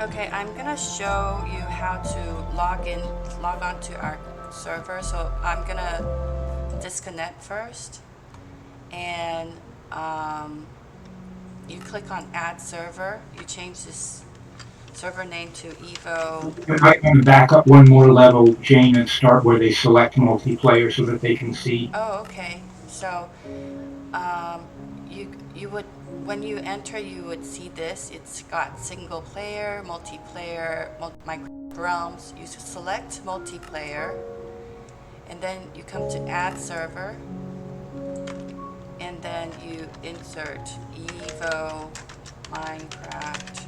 Okay, I'm gonna show you how to log on to our server. So I'm gonna disconnect first, and um, you click on Add Server. You change this server name to Evo. I might want to back up one more level, Jane, and start where they select multiplayer so that they can see. Oh, okay. So um, you would when you enter, you would see this. It's got single player, multiplayer, Minecraft realms. You select multiplayer, and then you come to Add Server, and then you insert Evo Minecraft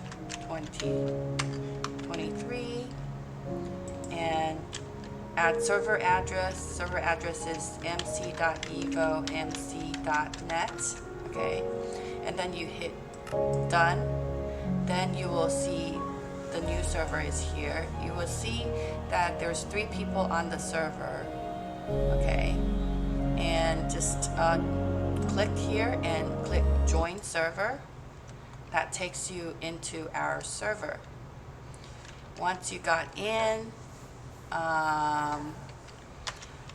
2023 and add server address. Server address is mc.evo.mc.net. Okay, and then you hit done. Then you will see the new server is here. You will see that there's 3 people on the server. Okay, and just click here and click join server. That takes you into our server. Once you got in, um,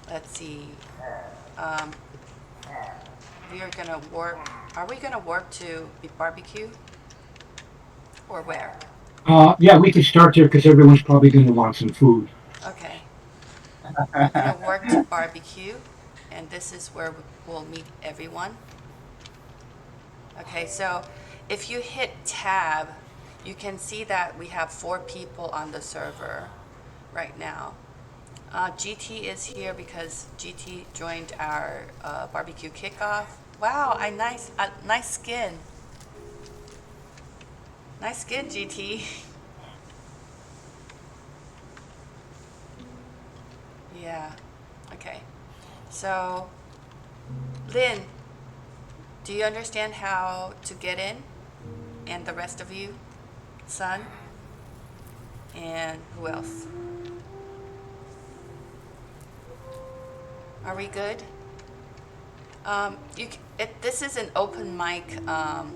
let's see, um, we are gonna warp. Are we gonna warp to the barbecue or where? Yeah, we can start there because everyone's probably going to want some food. Okay, we're gonna warp to barbecue, and this is where we'll meet everyone. Okay, so if you hit tab, you can see that we have 4 people on the server right now. GT is here because GT joined our barbecue kickoff. Wow, nice skin. Nice skin, GT. Yeah. Okay. So, Lynn, do you understand how to get in? And the rest of you, Sun, and who else? Are we good? This is an open mic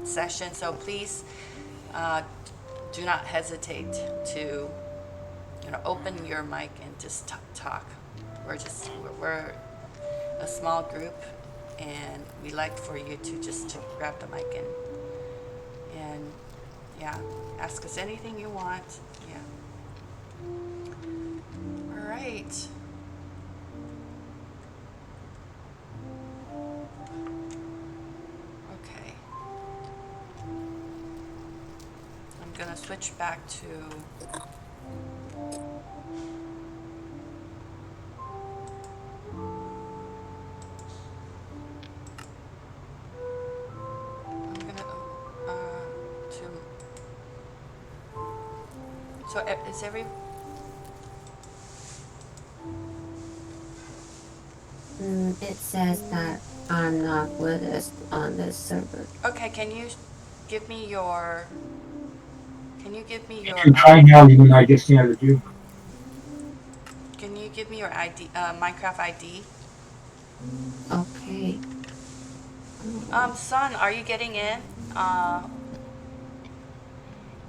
session, so please uh, do not hesitate to open your mic and just talk. We're a small group, and we like for you to just grab the mic and yeah, ask us anything you want. Yeah. All right. Okay. I'm gonna switch back to I'm gonna to so is every It says that I'm not with us on this server. okay? Can you give me You your can try now, and I just added you. can you give me your ID, Minecraft ID? Okay. Son, are you getting in?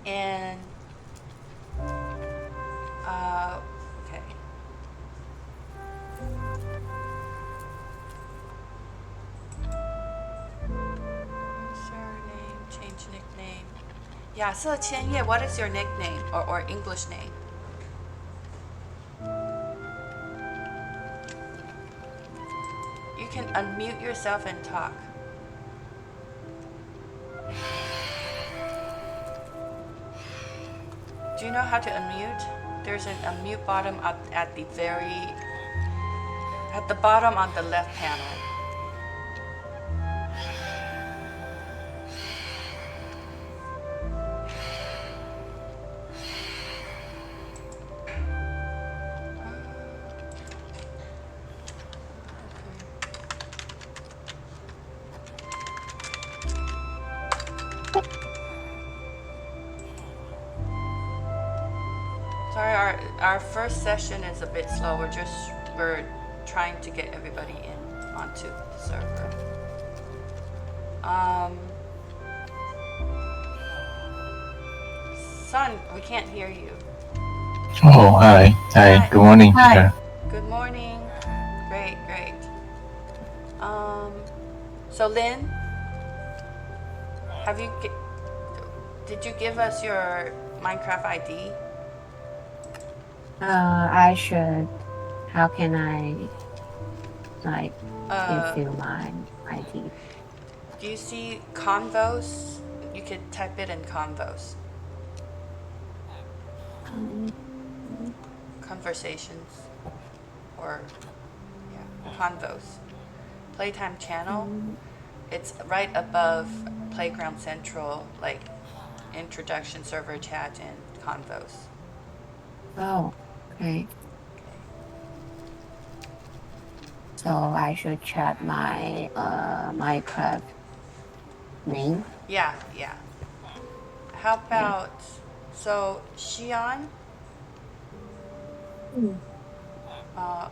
And okay. Surname, change nickname. Yeah, so Qianye, what is your nickname or English name? You can unmute yourself and talk. Do you know how to unmute? There's an unmute button at the bottom on the left panel. Sorry, our first session is a bit slow. We're trying to get everybody in onto the server. Son, we can't hear you. Oh, hi. Hi. Good morning, Hi. teacher. Good morning. Great, great. So Lynn, have you did you give us your Minecraft ID? I should. How can I like give Uh, you my ID? do you see convos? You could type it in convos. Um, Conversations or yeah, convos. Playtime channel. It's right above Playground Central, like introduction, server chat, and convos. oh, okay. Okay. So I should chat my Minecraft name. Yeah, yeah. How about so Xian?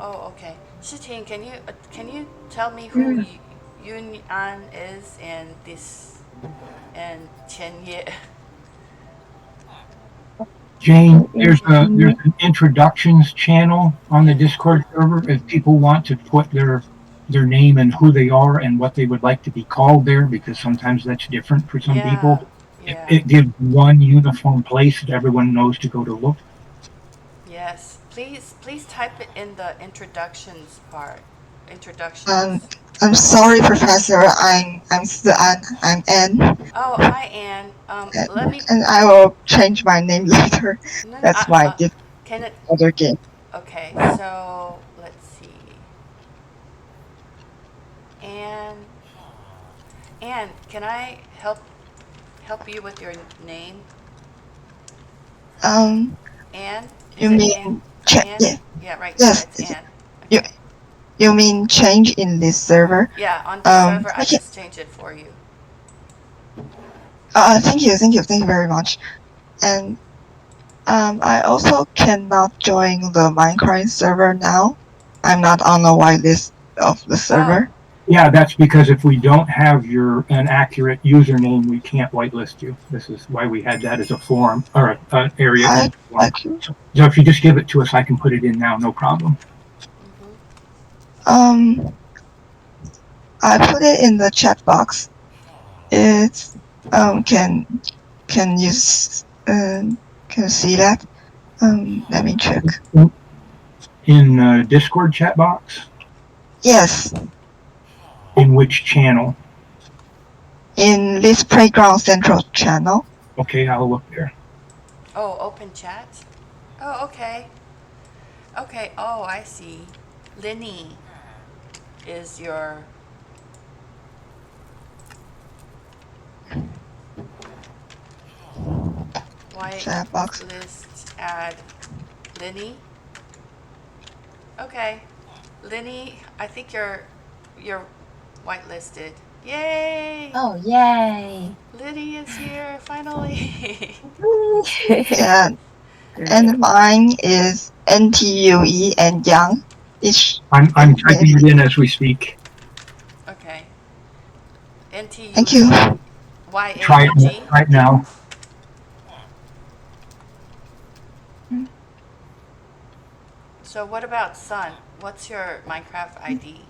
Oh, okay. Shiting, can you tell me who Yun An is in this in Qianye? Jane, there's an introductions channel on the Yes. Discord server. If people want to put their name and who they are and what they would like to be called there, because sometimes that's different for some Yeah, people. yeah. It gives one uniform place that everyone knows to go to look. Yes. Please type it in the introductions part. Um, Introductions. I'm sorry, Professor. I'm Anne, Oh, hi Anne. Let me. and I will change my name later. No, no, That's my can it? other game. Okay, so let's see. Anne, Anne, can I help you with your name? Um, Anne, is you it Anne? mean Anne? Yeah, right. Yeah, yes, it's Anne. you Okay. you mean change in this server? Yeah, on this server, I Okay. just changed it for you. Thank you very much. And I also cannot join the Minecraft server now. I'm not on the whitelist of the Oh, server. Yeah, that's because if we don't have an accurate username, we can't whitelist you. This is why we had that as a form or an area in I the form. So if you just give it to us, I can put it in now, no problem. um I put it in the chat box. It's can you can see that? Let me check. In Discord chat box, Yes, in which channel? in this Playground Central channel. Okay, I'll look there. oh, open chat. Oh, okay. Okay. Oh, I see. Linny is your Chat box. whitelist add Linny. Okay. Linny, I think you're whitelisted. Yay! Oh, yay! Linny is here finally. Yeah, Great. and mine is NTUE and Young. It's I'm typing it in as we speak. Okay. Thank you. NTUE Try YANG. it right now. So what about Sun? What's your Minecraft ID?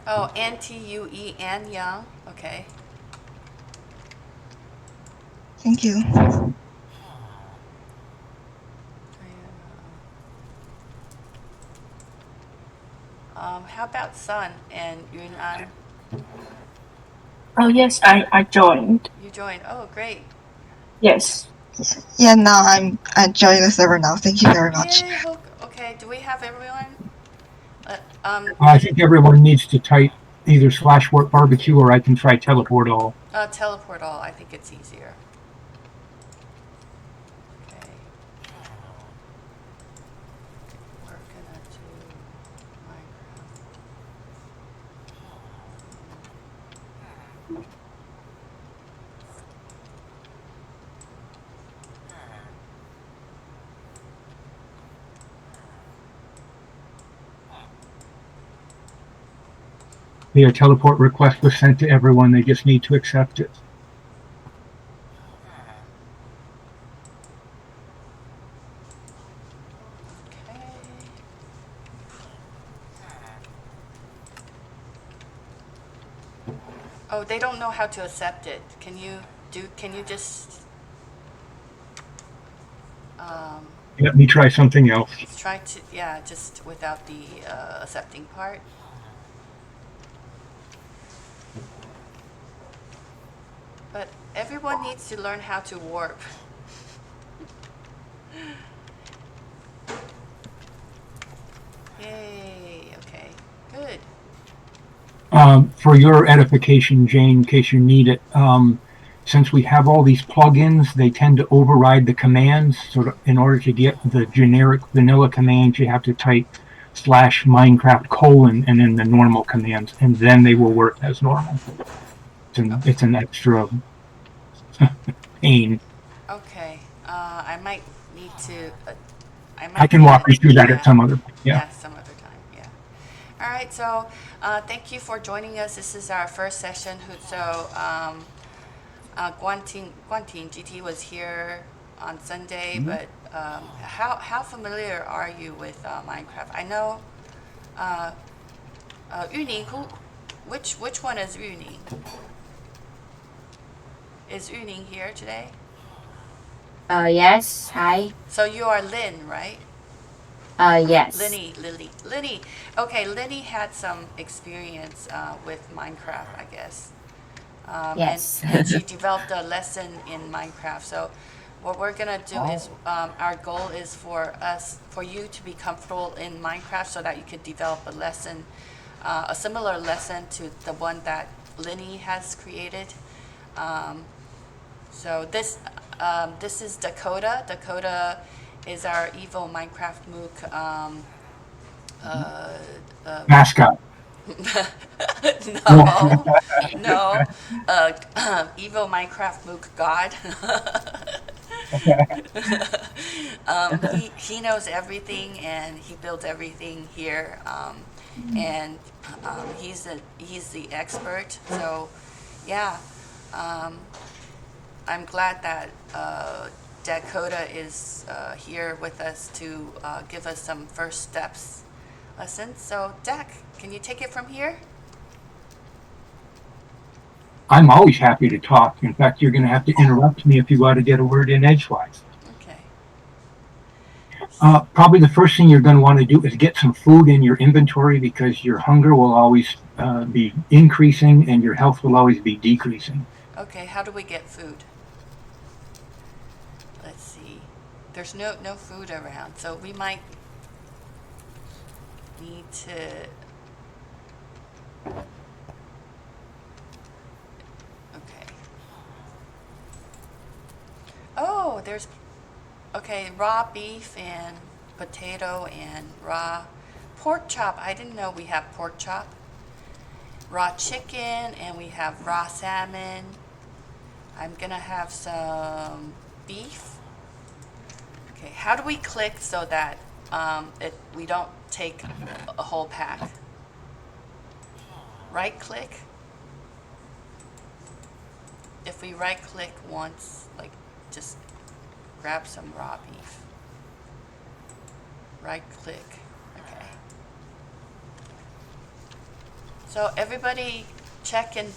Oh, NTUE and Young. Okay. Thank you. How about Sun and Yun'an? Oh, yes, I joined. You joined. Oh, great. Yes. Yeah, now I'm joining the server now. Thank you very much. Yay, okay, do we have everyone? I think everyone needs to type either /work barbecue or I can try teleport all. Teleport all. I think it's easier. Okay. We're gonna do Minecraft. The teleport request was sent to everyone. They just need to accept it. Okay. Oh, they don't know how to accept it. Can you just Let me try something else. try to, yeah, just without the accepting part? But everyone needs to learn how to warp. Yay, okay, good. For your edification, Jane, in case you need it, since we have all these plugins, they tend to override the commands. So in order to get the generic vanilla commands, you have to type /Minecraft : and then the normal commands, and then they will work as normal. It's an extra pain. Okay, I might need to, I can walk you through that at some other point. Yeah. Yeah, some other time, yeah. All right, so thank you for joining us. This is our first session. So Guanting GT was here on Sunday, but how familiar are you with Minecraft? I know Yuning, which one is Yuning? Is Yuning here today? Yes. Hi. So you are Lynn, right? Yes. Linny. Okay, Linny had some experience with Minecraft, I guess. Yes. And she developed a lesson in Minecraft. So what we're gonna do is, our goal is for you to be comfortable in Minecraft so that you could develop a lesson, a similar lesson to the one that Linny has created. So this is Dakota. Dakota is our evil Minecraft Mook Mascot. no, evil Minecraft Mook God. He knows everything and he builds everything here, and he's the expert. So, yeah. I'm glad that Dakota is here with us to give us some first steps lessons. So, Dak, can you take it from here? I'm always happy to talk. In fact, you're going to have to interrupt me if you want to get a word in edgewise. Okay. Probably the first thing you're going to want to do is get some food in your inventory because your hunger will always be increasing and your health will always be decreasing. Okay, how do we get food? Let's see. There's no food around, so we might need to. Okay. Oh, there's. Okay, raw beef and potato and raw pork chop. I didn't know we have pork chop. Raw chicken, and we have raw salmon. I'm gonna have some beef. Okay, how do we click so that we don't take a whole pack? Right click. If we right click once, like just grab some raw beef. Right click. Okay. So everybody check in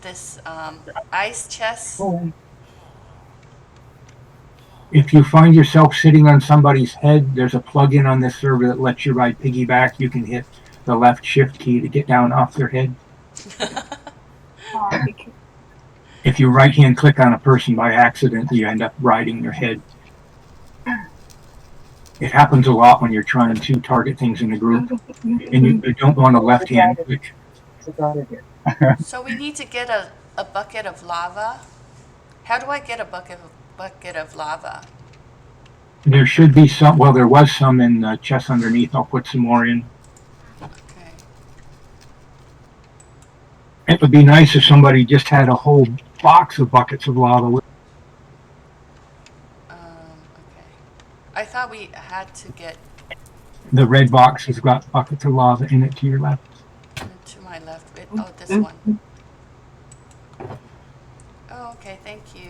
this ice chest. If you find yourself sitting on somebody's head, there's a plug-in on this server that lets you ride piggyback. You can hit the left shift key to get down off their head. If you right-hand click on a person by accident, you end up riding their head. It happens a lot when you're trying to target things in a group, and you don't want a left-hand click. So we need to get a bucket of lava. How do I get a bucket of lava? There should be some, well, there was some in the chest underneath. I'll put some more in. Okay. It would be nice if somebody just had a whole box of buckets of lava. Okay. I thought we had to get The red box has got buckets of lava in it to your left. to my I left it. Oh, this one. Oh, okay, thank you.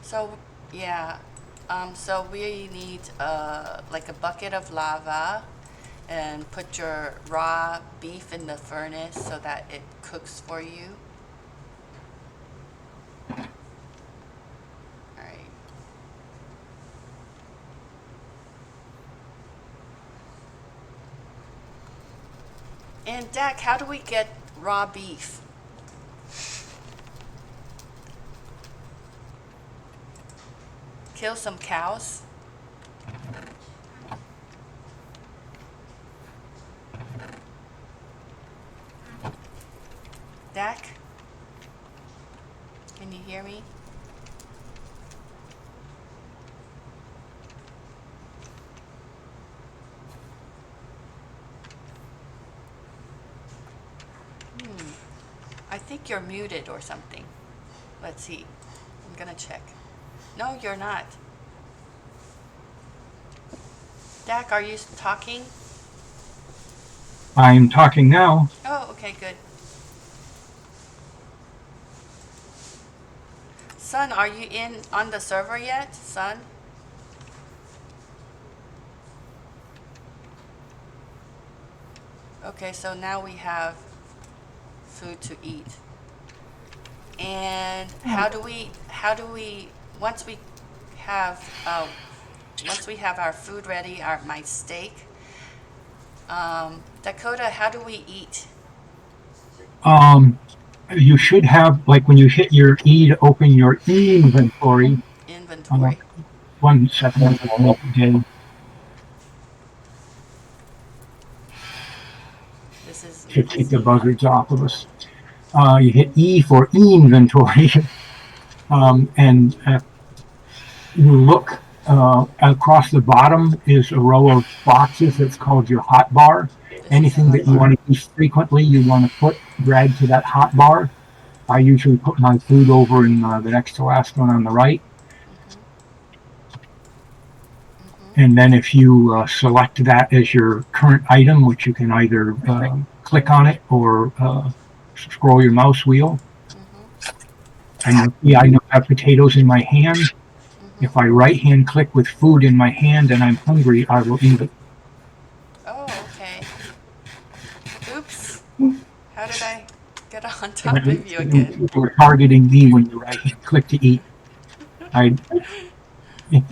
So, yeah, so we need like a bucket of lava and put your raw beef in the furnace so that it cooks for you. All right. And Dak, how do we get raw beef? Kill some cows? Dak? Can you hear me? I think you're muted or something. Let's see. I'm gonna check. No, you're not. Dak, are you talking? I'm talking now. Oh, okay, good. Son, are you in on the server yet, son? Okay, so now we have food to eat. And how do we once we have our food ready, my steak, Dakota, how do we eat? You should have, like, when you hit your E to open your inventory. Inventory. 1 second. Okay. This is Should keep the buzzards off of us. You hit E for inventory, and you look across the bottom is a row of boxes that's called your hot bar. Anything that you want to use frequently, you want to drag to that hot bar. I usually put my food over in the next to last one on the right. And then if you select that as your current item, which you can either click on it or scroll your mouse wheel. And yeah, I now have potatoes in my hand. If I right-hand click with food in my hand and I'm hungry, I will eat it. Oh, okay. Oops. How did I get on top of you again? You're targeting me when you right-hand click to eat.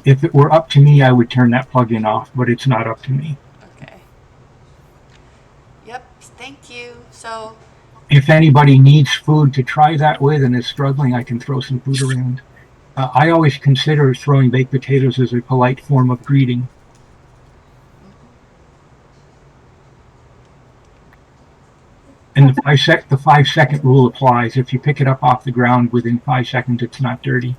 If it were up to me, I would turn that plugin off, but it's not up to me. Okay. Yep, thank you. So, if anybody needs food to try that with and is struggling, I can throw some food around. I always consider throwing baked potatoes as a polite form of greeting. And the 5-second rule applies. If you pick it up off the ground within 5 seconds, it's not dirty.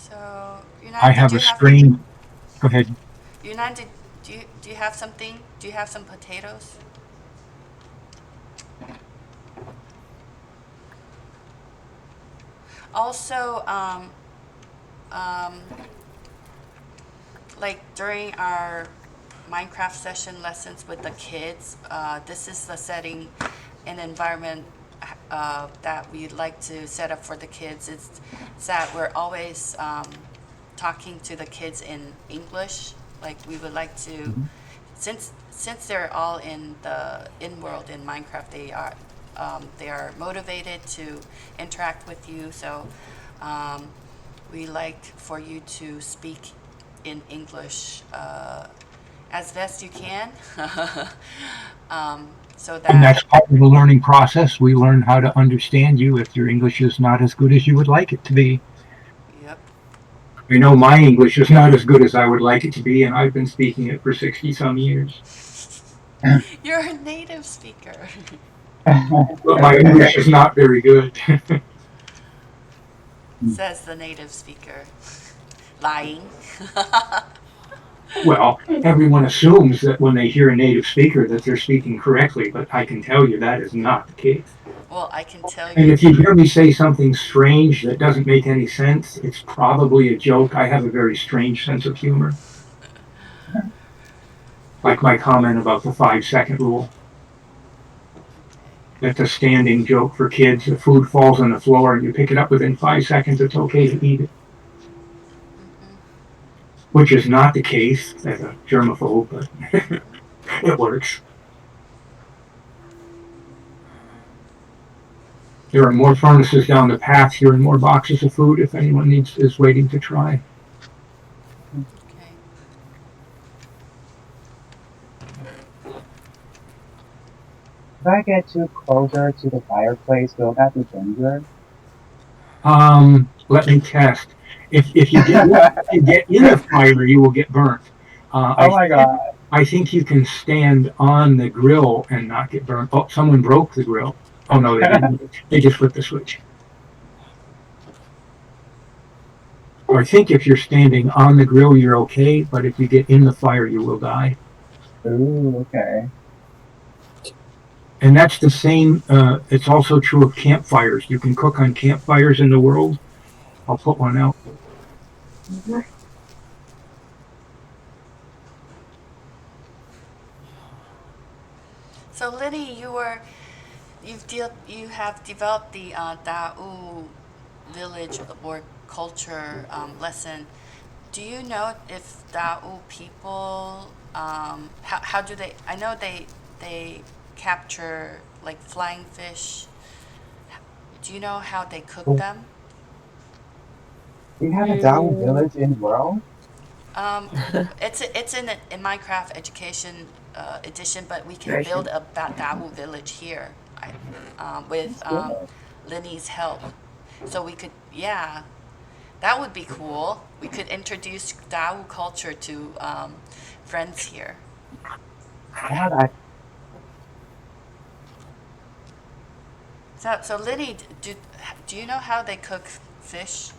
so I have a strain. Go ahead. Yunnan, do you have something? Do you have some potatoes? Also, like during our Minecraft session lessons with the kids, this is the setting and environment that we like to set up for the kids. It's that we're always talking to the kids in English. Like we would like to, since they're all in the in-world in Minecraft, they are motivated to interact with you. So we like for you to speak in English as best you can. So that, and that's part of the learning process. We learn how to understand you if your English is not as good as you would like it to be. Yep. I know my English is not as good as I would like it to be, and I've been speaking it for 60-some years. You're a native speaker. But my English is not very good. Says the native speaker. Lying. Well, everyone assumes that when they hear a native speaker that they're speaking correctly, but I can tell you that is not the case. Well, I can tell you. And if you hear me say something strange that doesn't make any sense, it's probably a joke. I have a very strange sense of humor. Like my comment about the 5-second rule. That's a standing joke for kids. If food falls on the floor and you pick it up within 5 seconds, it's okay to eat it. Which is not the case as a germaphobe, but it works. There are more furnaces down the path here and more boxes of food if anyone is waiting to try. Okay. If I get too closer to the fireplace, will that be dangerous? Let me test. If you get in a fire, you will get burnt. Oh my god. I think you can stand on the grill and not get burnt. Oh, someone broke the grill. Oh no, they didn't. They just flipped the switch. Or I think if you're standing on the grill, you're okay, but if you get in the fire, you will die. Ooh, okay. And that's the same, it's also true of campfires. You can cook on campfires in the world. I'll put one out. So Liddy, you have developed the Tao Village or culture lesson. Do you know if Tao people how do they? I know they capture like flying fish. Do you know how they cook them? We have a Tao Village in the world? It's in Minecraft Education edition, but we can build a Tao Village here with Linny's help. So we could, yeah, that would be cool. We could introduce Tao culture to friends here. Yeah, So Linny, do you know how they cook fish,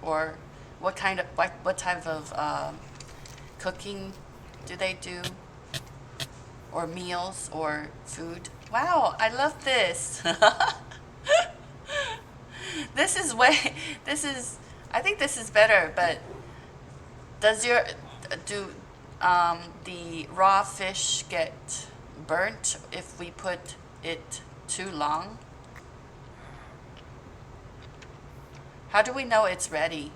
or what type of cooking do they do, or meals or food? Wow, I love this. I think this is better, but do the raw fish get burnt if we put it too long? How do we know it's ready?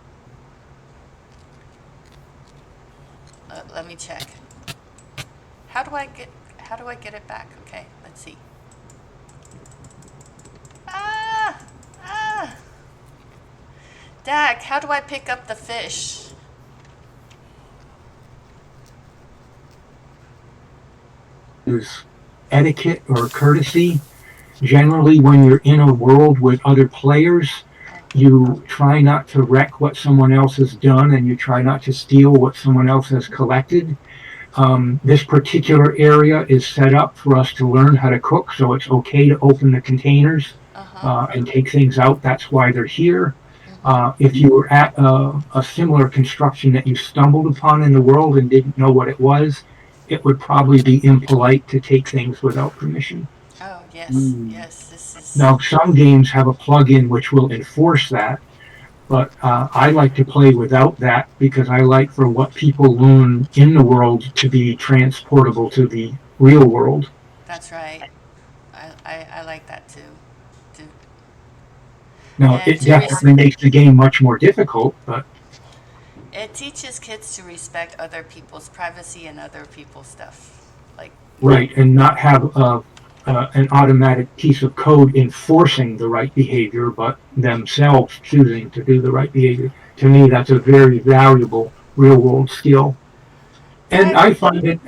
Let me check. How do I get it back? Okay, let's see. Dag, how do I pick up the fish? There's etiquette or courtesy. Generally, when you're in a world with other players, you try not to wreck what someone else has done and you try not to steal what someone else has collected. This particular area is set up for us to learn how to cook, so it's okay to open the containers and take things out. That's why they're here. If you were at a similar construction that you stumbled upon in the world and didn't know what it was, it would probably be impolite to take things without permission. Oh, yes, yes, this is... Now, some games have a plugin which will enforce that, but I like to play without that because I like for what people learn in the world to be transportable to the real world. That's right. I like that too. Now, it definitely makes the game much more difficult, but... It teaches kids to respect other people's privacy and other people's stuff. Right, and not have an automatic piece of code enforcing the right behavior, but themselves choosing to do the right behavior. To me, that's a very valuable real-world skill. And I find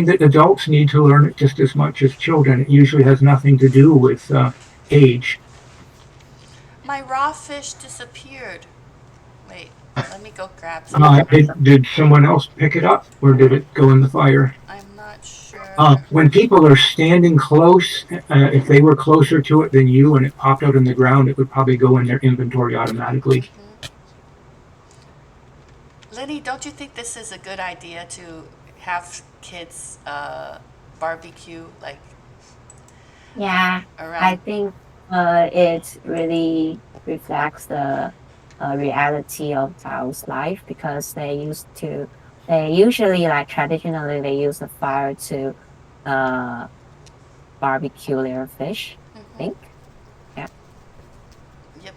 that adults need to learn it just as much as children. It usually has nothing to do with age. My raw fish disappeared. Wait, let me go grab some. Did someone else pick it up, or did it go in the fire? I'm not sure. When people are standing close, if they were closer to it than you and it popped out on the ground, it would probably go in their inventory automatically. Lenny, don't you think this is a good idea to have kids barbecue Yeah, around? I think it really reflects the reality of Tao's life because they used to They usually, like traditionally, they use the fire to barbecue their fish. I think. Yeah. Yep.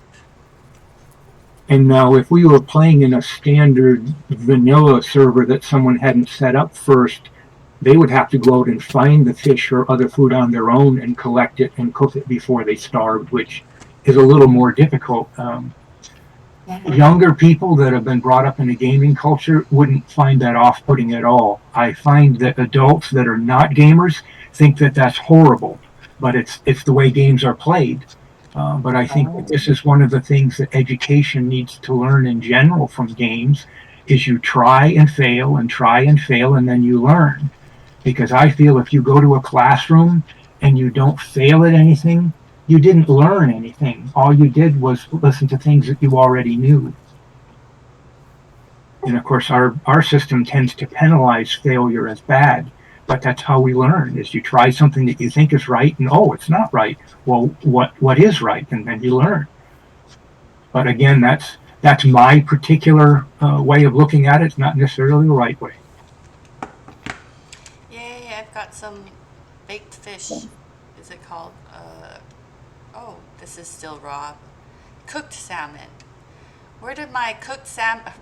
And now, if we were playing in a standard vanilla server that someone hadn't set up first, they would have to go out and find the fish or other food on their own and collect it and cook it before they starved, which is a little more difficult. Younger people that have been brought up in a gaming culture wouldn't find that off-putting at all. I find that adults that are not gamers think that that's horrible, but it's the way games are played. But I think that this is one of the things that education needs to learn in general from games is you try and fail and try and fail and then you learn. Because I feel if you go to a classroom and you don't fail at anything, you didn't learn anything. All you did was listen to things that you already knew. And of course, our system tends to penalize failure as bad. But that's how we learn, is you try something that you think is right, and oh, it's not right. Well, what is right? And then you learn. But again, that's my particular way of looking at it. It's not necessarily the right way. Yay, I've got some baked fish. Is it called? Oh, this is still raw. Cooked salmon. Where did my cooked salmon...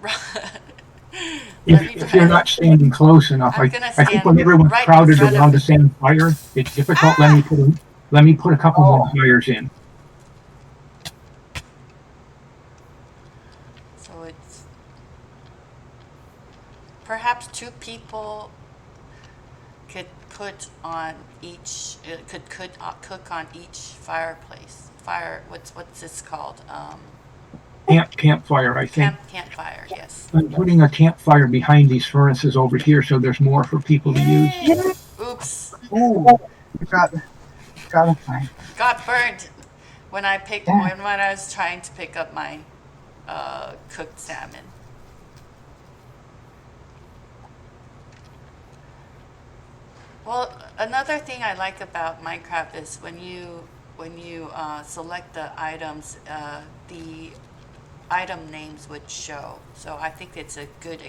If you're not standing close enough, I think when everyone's right crowded around the same fire, it's difficult. Let me put a couple more fires in. So it's perhaps 2 people could put on each, cook on each fireplace. What's this called? Campfire, I think. Campfire, yes. I'm putting a campfire behind these furnaces over here, so there's more for people to use. Oops. Ooh, got a fire. Got burned when I was trying to pick up my cooked salmon. Well, another thing I like about Minecraft is when you select the items, the item names would show. So I think it's a good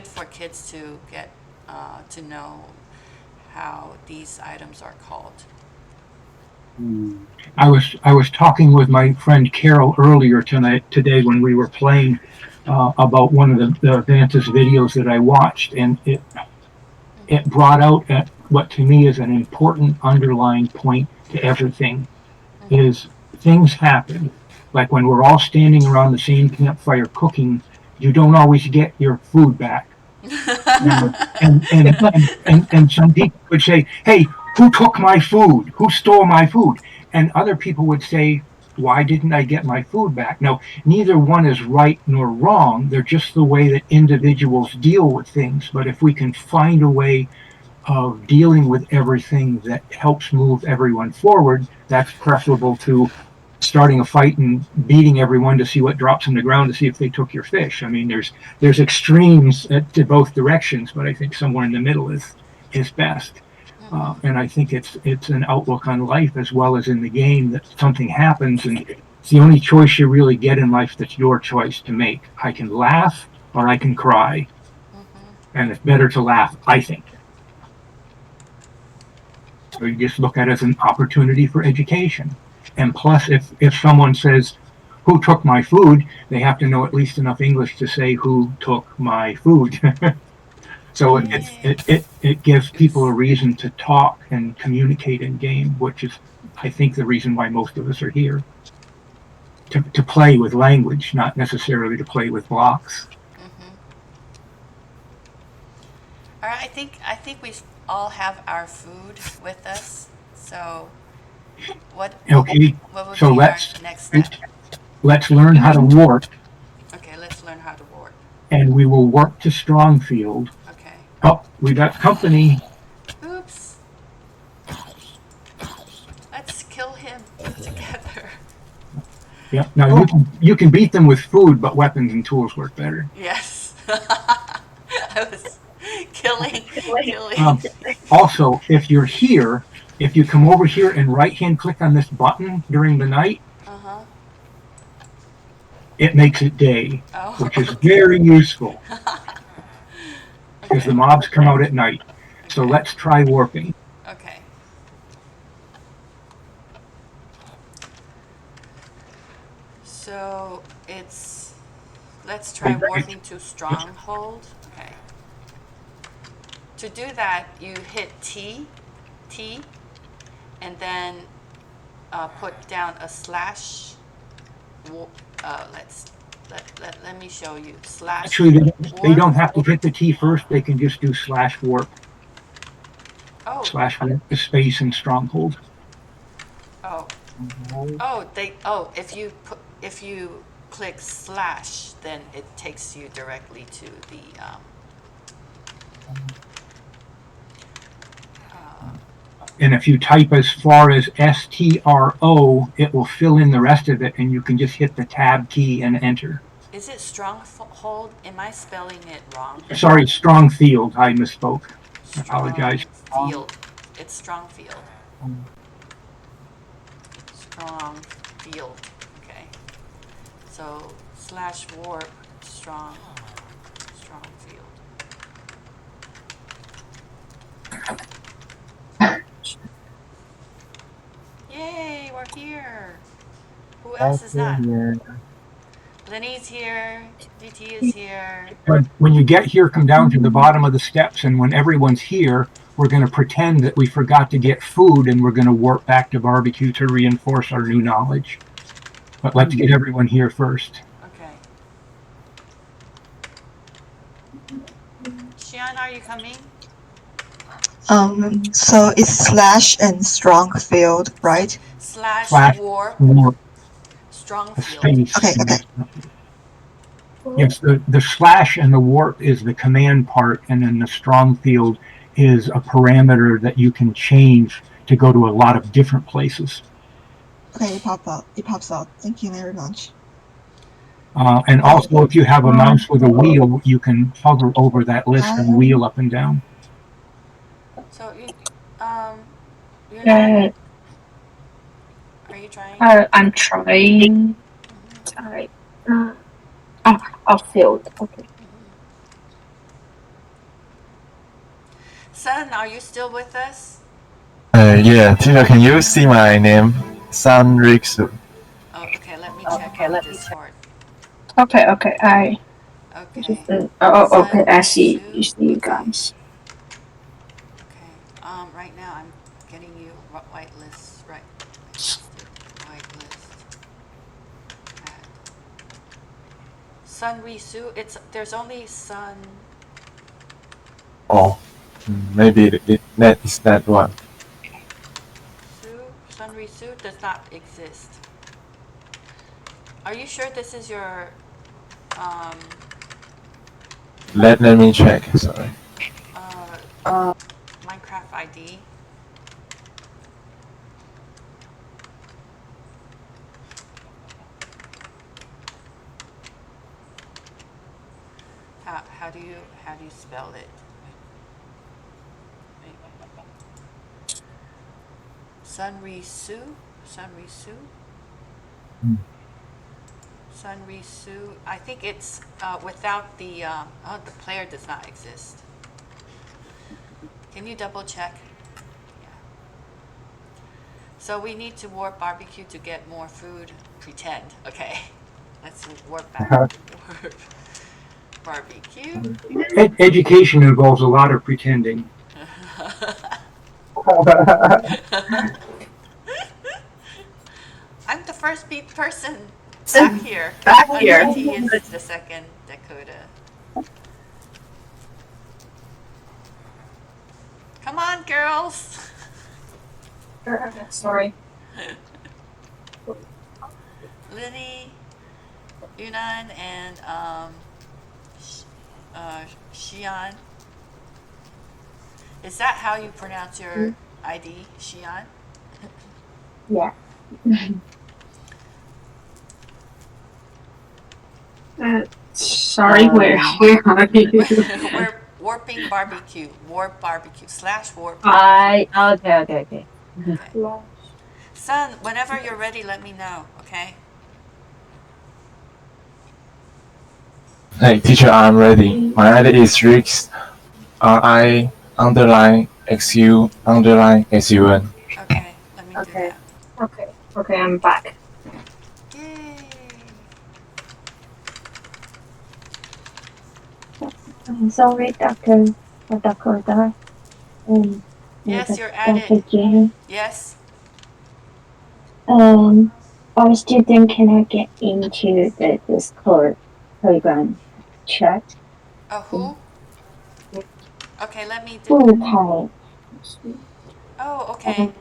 for kids to get to know how these items are called. I was talking with my friend Carol earlier today when we were playing about one of the Vanta's videos that I watched, and it brought out at what to me is an important underlying point to everything, is things happen. Like when we're all standing around the same campfire cooking, you don't always get your food back. And some people would say, hey, who took my food? Who stole my food? And other people would say, why didn't I get my food back? Now, neither one is right nor wrong. They're just the way that individuals deal with things. But if we can find a way of dealing with everything that helps move everyone forward, that's preferable to starting a fight and beating everyone to see what drops on the ground to see if they took your fish. I mean, there's extremes to both directions, but I think somewhere in the middle is best. And I think it's an outlook on life as well as in the game that something happens, and it's the only choice you really get in life that's your choice to make. I can laugh or I can cry, and it's better to laugh, I think. So you just look at it as an opportunity for education. And plus, if someone says, who took my food, they have to know at least enough English to say, who took my food? So it gives people a reason to talk and communicate in game, which is, I think, the reason why most of us are here. To play with language, not necessarily to play with blocks. All right, I think we all have our food with us. So what would be our next step? Let's learn how to warp. Okay, let's learn how to warp. And we will warp to Strongfield. Okay. Oh, we got company. Oops. Let's kill him together. Yeah. Now you can beat them with food, but weapons and tools work better. Yes. I was killing. Also, if you're here, if you come over here and right-hand click on this button during the night, it makes it day, which is very useful. because the mobs come out at night. So let's try warping. Okay. So it's, let's try warping to stronghold. Okay. To do that, you hit T, and then put down a slash. Let me show you. Slash. Actually, they warp. don't have to hit the T first. They can just do slash warp. Oh. Slash warp the space and stronghold. Oh. If you click slash, then it takes you directly to the And if you type as far as STRO, it will fill in the rest of it, and you can just hit the tab key and enter. Is it stronghold? Am I spelling it wrong? Sorry, strong field. I misspoke. I apologize. Field. It's strong field. Strong field. Okay. So slash warp strong field. Yay, we're here. Who else is not? Lenny's here. DT is here. But when you get here, come down to the bottom of the steps, and when everyone's here, we're going to pretend that we forgot to get food, and we're going to warp back to barbecue to reinforce our new knowledge. But let's get everyone here first. Okay. Xian, are you coming? So it's slash and strong field, right? Slash warp strong field. Space. Okay. Yes, the slash and the warp is the command part, and then the strong field is a parameter that you can change to go to a lot of different places. Okay, it pops out. Thank you very much. And also, if you have a mouse with a wheel, you can hover over that list and wheel up and down. So you're not, are you trying? I'm trying. Type. Field. Okay. Sun, are you still with us? Yeah, teacher, can you see my name? San Riksu. Oh, okay. Let me check on Discord. Okay. Okay. Okay. I see. You see you guys. Okay. Right now I'm getting you whitelist. Right. Whitelist. Sun Risu. There's only Sun. Oh, maybe that is that one. Sun Risu does not exist. Are you sure this is your Let me check. Sorry. Minecraft ID? How do you spell it? Sunrisu? Sunrisu. I think it's without the the player does not exist. Can you double check? Yeah. So we need to warp barbecue to get more food. Pretend. Okay. Let's warp back. Warp barbecue. Education involves a lot of pretending. I'm the first person back here. He is the second Dakota. Come on, girls. Sorry. Lily, Yunnan, and Xian. Is that how you pronounce your ID, Xian? Yeah. Sorry, where are you? We're warping barbecue. Warp barbecue. / warp. Okay. Son, whenever you're ready, let me know, okay? Hey, teacher, I'm ready. My ID is Rix. RI underline XU underline SUN. Okay, let me do Okay. that. Okay, I'm back. Yay! I'm sorry, Dr. Dakota. Yes, you're Dr. added. Jane. Yes. Our student cannot get into the Discord program chat. Who? Okay, let me do. Full time. Oh, okay.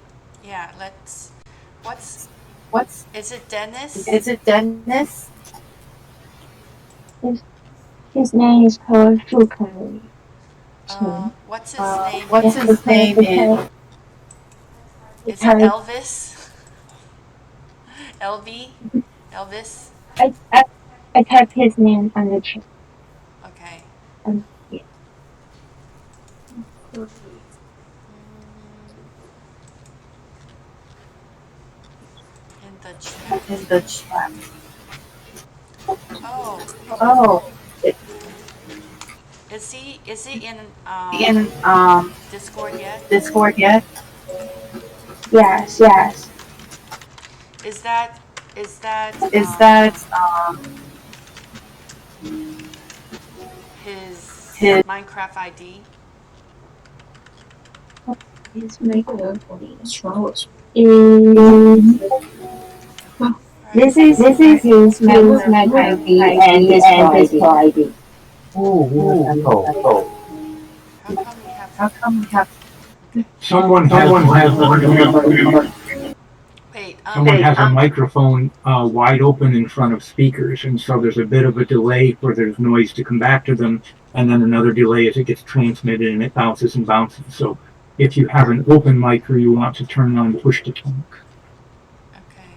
Yeah, let's. What's? Is it Dennis? Is it Dennis? His name is called Fukai. What's his name? What's his name in? Is it Elvis? LV? Elvis? I type his name on the chat. Okay. Yeah. In the chat. In the chat. Oh. Oh. Is he in Discord yet? Discord yet? Yes. Is that Is his Minecraft ID? His microphone is This is his Mac ID and his ID. Oh, How come we have? Someone has a microphone wide open in front of speakers, and so there's a bit of a delay for there's noise to come back to them, and then another delay as it gets transmitted and it bounces and bounces. So if you have an open mic or you want to turn on push to talk. Okay.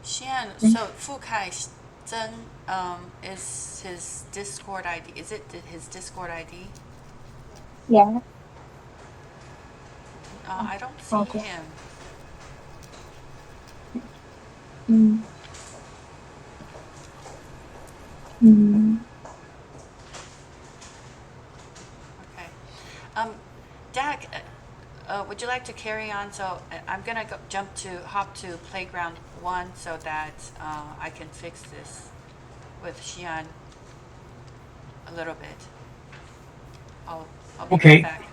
Xian, so Fukai Zhen is his Discord ID. Is it his Discord ID? Yeah. I don't see him. Okay. Dak, would you like to carry on? So I'm gonna hop to playground 1 so that I can fix this with Xian a little bit. I'll be Okay. back.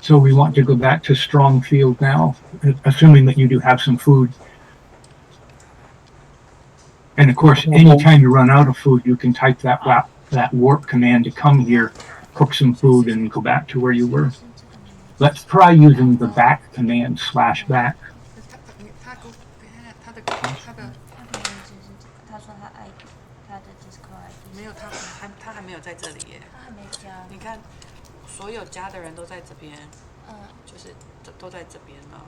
So we want to go back to Strongfield now, assuming that you do have some food. And of course, anytime you run out of food, you can type that warp command to come here, cook some food, and go back to where you were. Let's try using the back command /back. 他说他的 Discord ID 没有，他还没有在这里耶。他还没加。你看，所有加的人都在这边，就是都在这边了，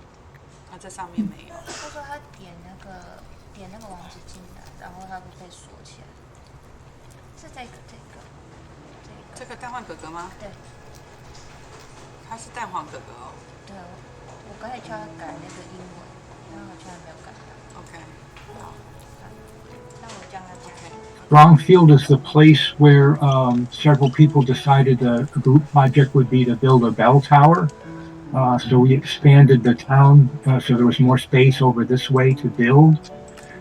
他这上面没有。他说他点那个网址进来，然后他会被锁起来。是这个蛋黄哥哥吗？对。他是蛋黄哥哥哦。对，我刚才叫他改那个英文，但好像还没有改到。OK。好。那我叫他加。Strongfield is the place where several people decided a group project would be to build a bell tower. So we expanded the town so there was more space over this way to build.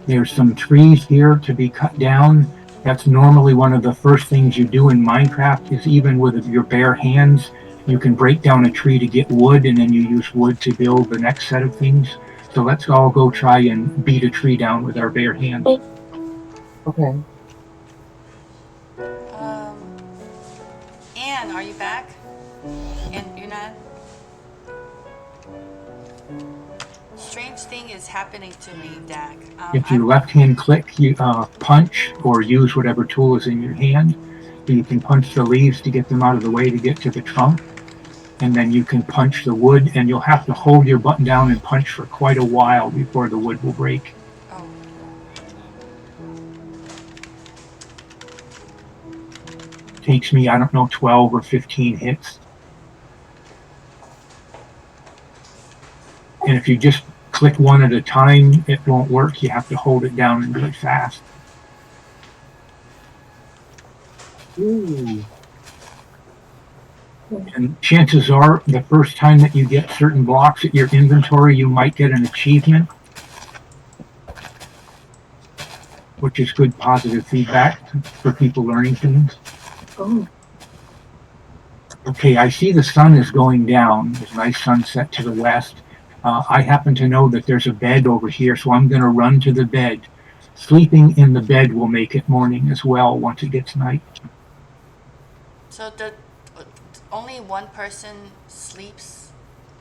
There's some trees here to be cut down. That's normally one of the first things you do in Minecraft is even with your bare hands, you can break down a tree to get wood and then you use wood to build the next set of things. So let's all go try and beat a tree down with our bare hands. Okay. Anne, are you back? And Yunnan? Strange thing is happening to me, Dak. If you left-hand click, you punch or use whatever tool is in your hand. You can punch the leaves to get them out of the way to get to the trunk. And then you can punch the wood, and you'll have to hold your button down and punch for quite a while before the wood will break. Oh. Takes me, I don't know, 12 or 15 hits. And if you just click one at a time, it won't work. You have to hold it down and do it fast. Ooh. And chances are, the first time that you get certain blocks at your inventory, you might get an achievement, which is good positive feedback for people learning things. Oh. Okay, I see the sun is going down. There's a nice sunset to the west. I happen to know that there's a bed over here, so I'm going to run to the bed. Sleeping in the bed will make it morning as well once it gets night. So only one person sleeps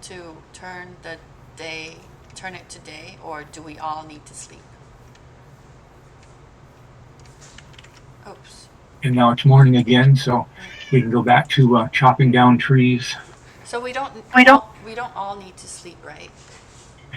to turn it to day, or do we all need to sleep? Oops. And now it's morning again, so we can go back to chopping down trees. So we don't all need to sleep, right?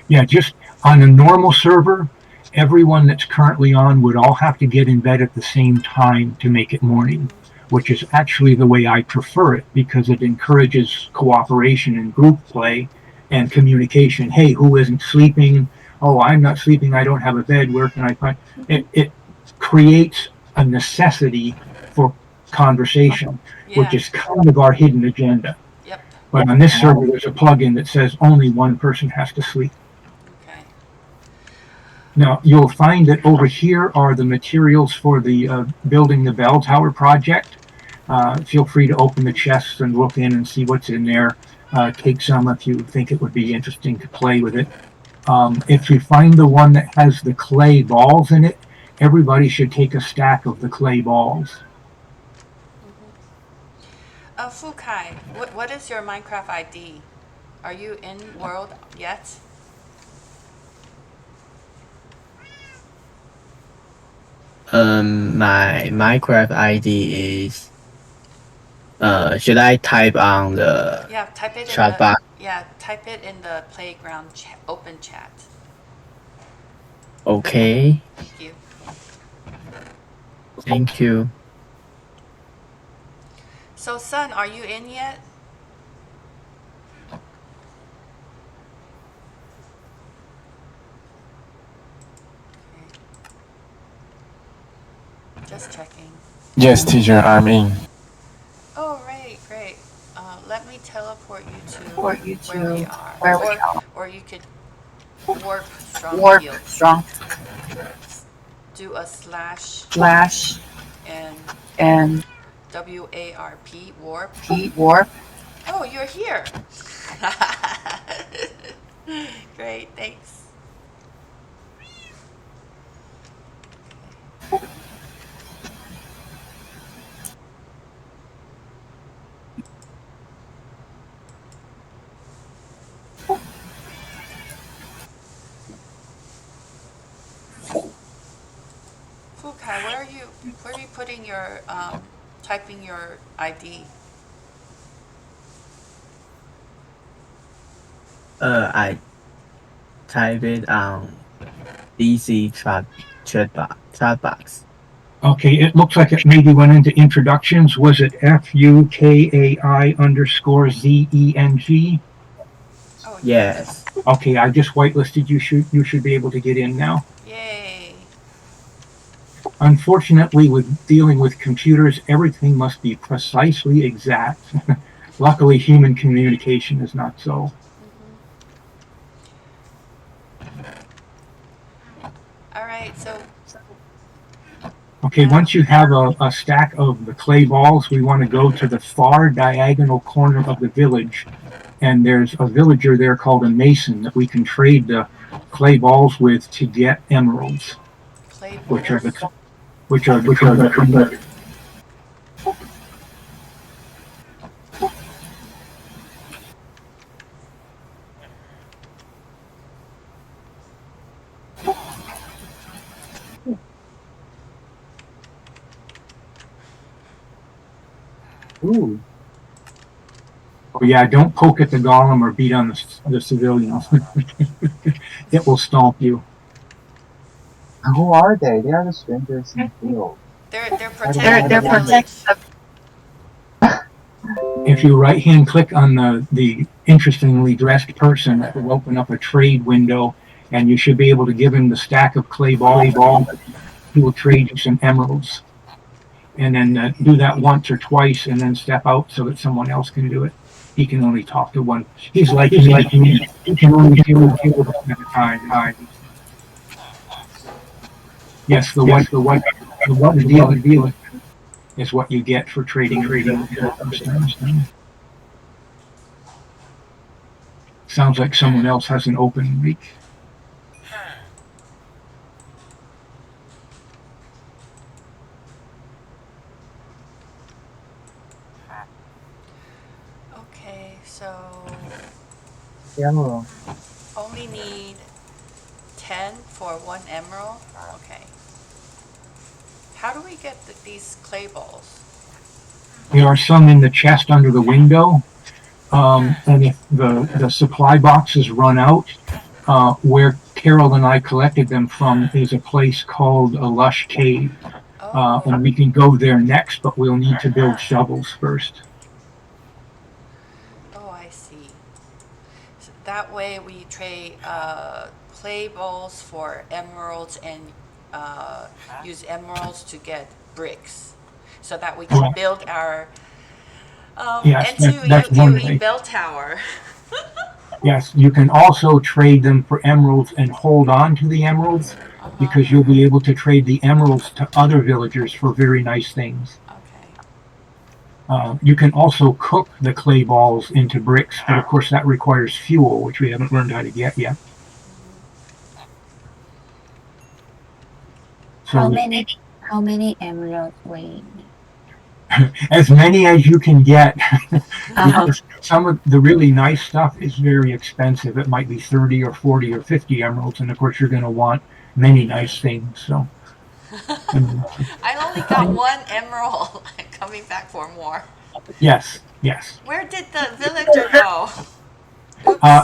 Yeah, just on a normal server, everyone that's currently on would all have to get in bed at the same time to make it morning, which is actually the way I prefer it because it encourages cooperation and group play and communication. Hey, who isn't sleeping? Oh, I'm not sleeping. I don't have a bed. Where can I find it? It creates a necessity for conversation, which is kind of our hidden agenda. Yep. But on this server, there's a plugin that says only one person has to sleep. Okay. Now, you'll find that over here are the materials for the building the bell tower project. Feel free to open the chests and look in and see what's in there. Take some if you think it would be interesting to play with it. If you find the one that has the clay balls in it, everybody should take a stack of the clay balls. Fukai, what is your Minecraft ID? Are you in world yet? My Minecraft ID is. Should I type on the type it chat box? Yeah, type it in the playground open chat. Okay. Thank you. Thank you. So, Sun, are you in yet? Okay. Just checking. Yes, teacher, I'm in. Oh, right, great. Let me teleport you to Where we are. Or you could warp strong field. Do a slash and WARP warp. warp. Oh, you're here. Great, thanks. Fukai, where are you putting your typing your ID? I type it on DC chat box. Okay, it looks like it maybe went into introductions. Was it FUKAI_ZENG? Oh, Yes. Okay, I just whitelisted you. You should be able to get in now. Yay. Unfortunately, with dealing with computers, everything must be precisely exact. Luckily, human communication is not so. All right, so. Okay, once you have a stack of the clay balls, we want to go to the far diagonal corner of the village. And there's a villager there called a mason that we can trade the clay balls with to get emeralds. Clay balls? Which are the Ooh. Oh yeah, don't poke at the golem or beat on the civilians. It will stomp you. Who are they? They are the strangers in the field. They're protecting the village. If you right-hand click on the interestingly dressed person, that will open up a trade window, and you should be able to give him the stack of clay ball. He will trade you some emeralds. and then do that once or twice, and then step out so that someone else can do it. He can only talk to one. He's like me. He can only deal with one at a time. Yes, the one deal is what you get for trading. Sounds like someone else has an open reach. Okay, so Emerald. only need 10 for 1 emerald. Okay. How do we get these clay balls? There are some in the chest under the window. And if the supply boxes run out, where Carol and I collected them from is a place called a lush cave. And we can go there next, but we'll need to build shovels first. Oh, I see. So that way we trade clay balls for emeralds and use emeralds to get bricks, so that we can build our that's one way. bell tower. Yes, you can also trade them for emeralds and hold on to the emeralds, because you'll be able to trade the emeralds to other villagers for very nice things. Okay. You can also cook the clay balls into bricks, but of course that requires fuel, which we haven't learned how to get yet. So how many emeralds we need? As many as you can get. Because some of the really nice stuff is very expensive. It might be 30 or 40 or 50 emeralds, and of course you're going to want many nice things. So I only got 1 emerald. I'm coming back for more. yes. Where did the villager go?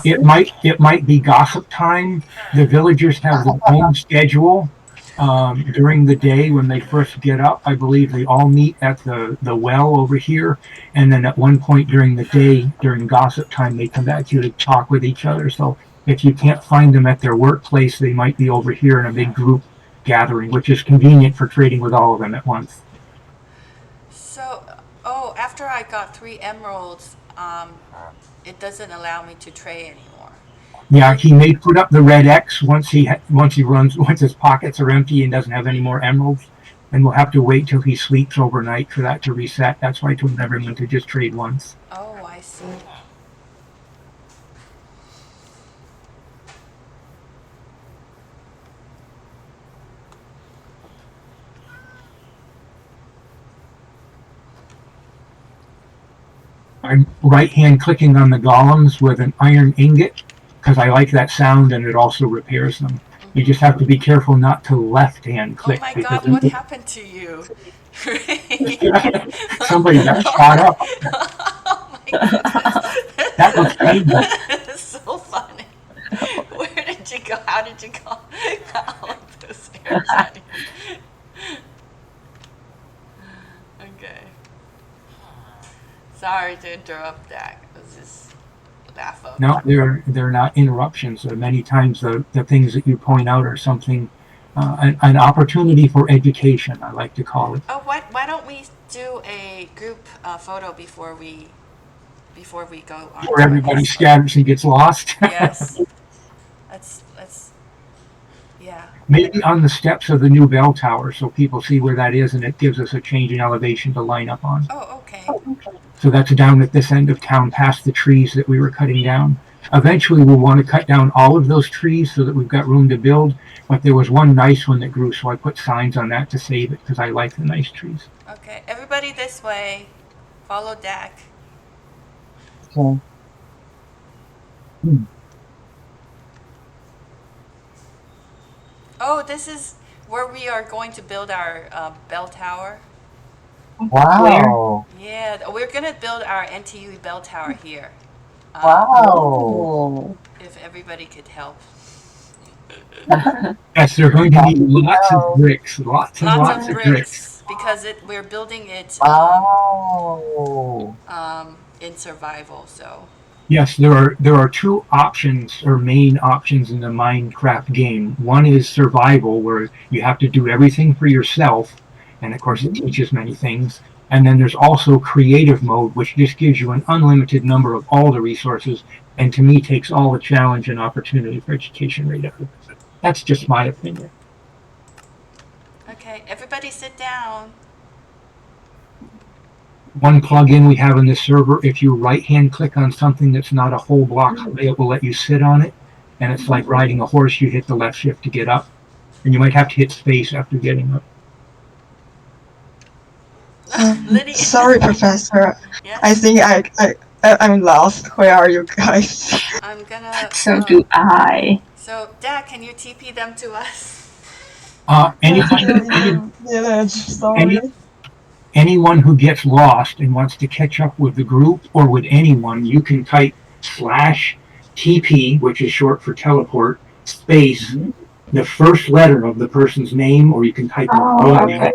It might be gossip time. The villagers have their own schedule. During the day when they first get up, I believe they all meet at the well over here, and then at one point during the day, during gossip time, they come back here to talk with each other. So if you can't find them at their workplace, they might be over here in a big group gathering, which is convenient for trading with all of them at once. So, after I got 3 emeralds, it doesn't allow me to trade anymore. Yeah, he may put up the red X once his pockets are empty and doesn't have any more emeralds, and we'll have to wait till he sleeps overnight for that to reset. That's why I told everyone to just trade once. Oh, I see. I'm right-hand clicking on the golems with an iron ingot, because I like that sound and it also repairs them. You just have to be careful not to left-hand click. Oh my God, what happened to you? Somebody got shot up. Oh my goodness. That was painful. It's so funny. Where did you go? How did you go? Out the stairs. Okay. Sorry to interrupt that. It was just laugh up. No, they're not interruptions. Many times the things that you point out are something, an opportunity for education, I like to call it. Oh, why don't we do a group photo before we go on? Where everybody scatters and gets lost. Yes. Let's. Yeah. Maybe on the steps of the new bell tower, so people see where that is, and it gives us a change in elevation to line up on. Oh, okay. So that's down at this end of town, past the trees that we were cutting down. Eventually, we'll want to cut down all of those trees so that we've got room to build. But there was one nice one that grew, so I put signs on that to save it, because I like the nice trees. Okay, everybody this way. Follow Dak. Okay. Oh, this is where we are going to build our bell tower. Wow. Yeah, we're going to build our NTU bell tower here. Wow. If everybody could help. Yes, they're going to need lots of bricks, lots of bricks. Because we're building it Wow. in survival, so. Yes, there are 2 options, or main options, in the Minecraft game. One is survival, where you have to do everything for yourself, and of course it teaches many things. And then there's also creative mode, which just gives you an unlimited number of all the resources, and to me takes all the challenge and opportunity for education right out of it. That's just my opinion. Okay, everybody sit down. One plugin we have on this server, if you right-hand click on something that's not a whole block high, it will let you sit on it, and it's like riding a horse. You hit the left shift to get up, and you might have to hit space after getting up. Liddy. Sorry, Professor. Yes? I think I'm lost. Where are you guys? I'm gonna. So do I. So, Dad, can you TP them to us? Anyone who gets lost and wants to catch up with the group or with anyone, you can type /TP, which is short for teleport, space, the first letter of the person's name, or you can type it,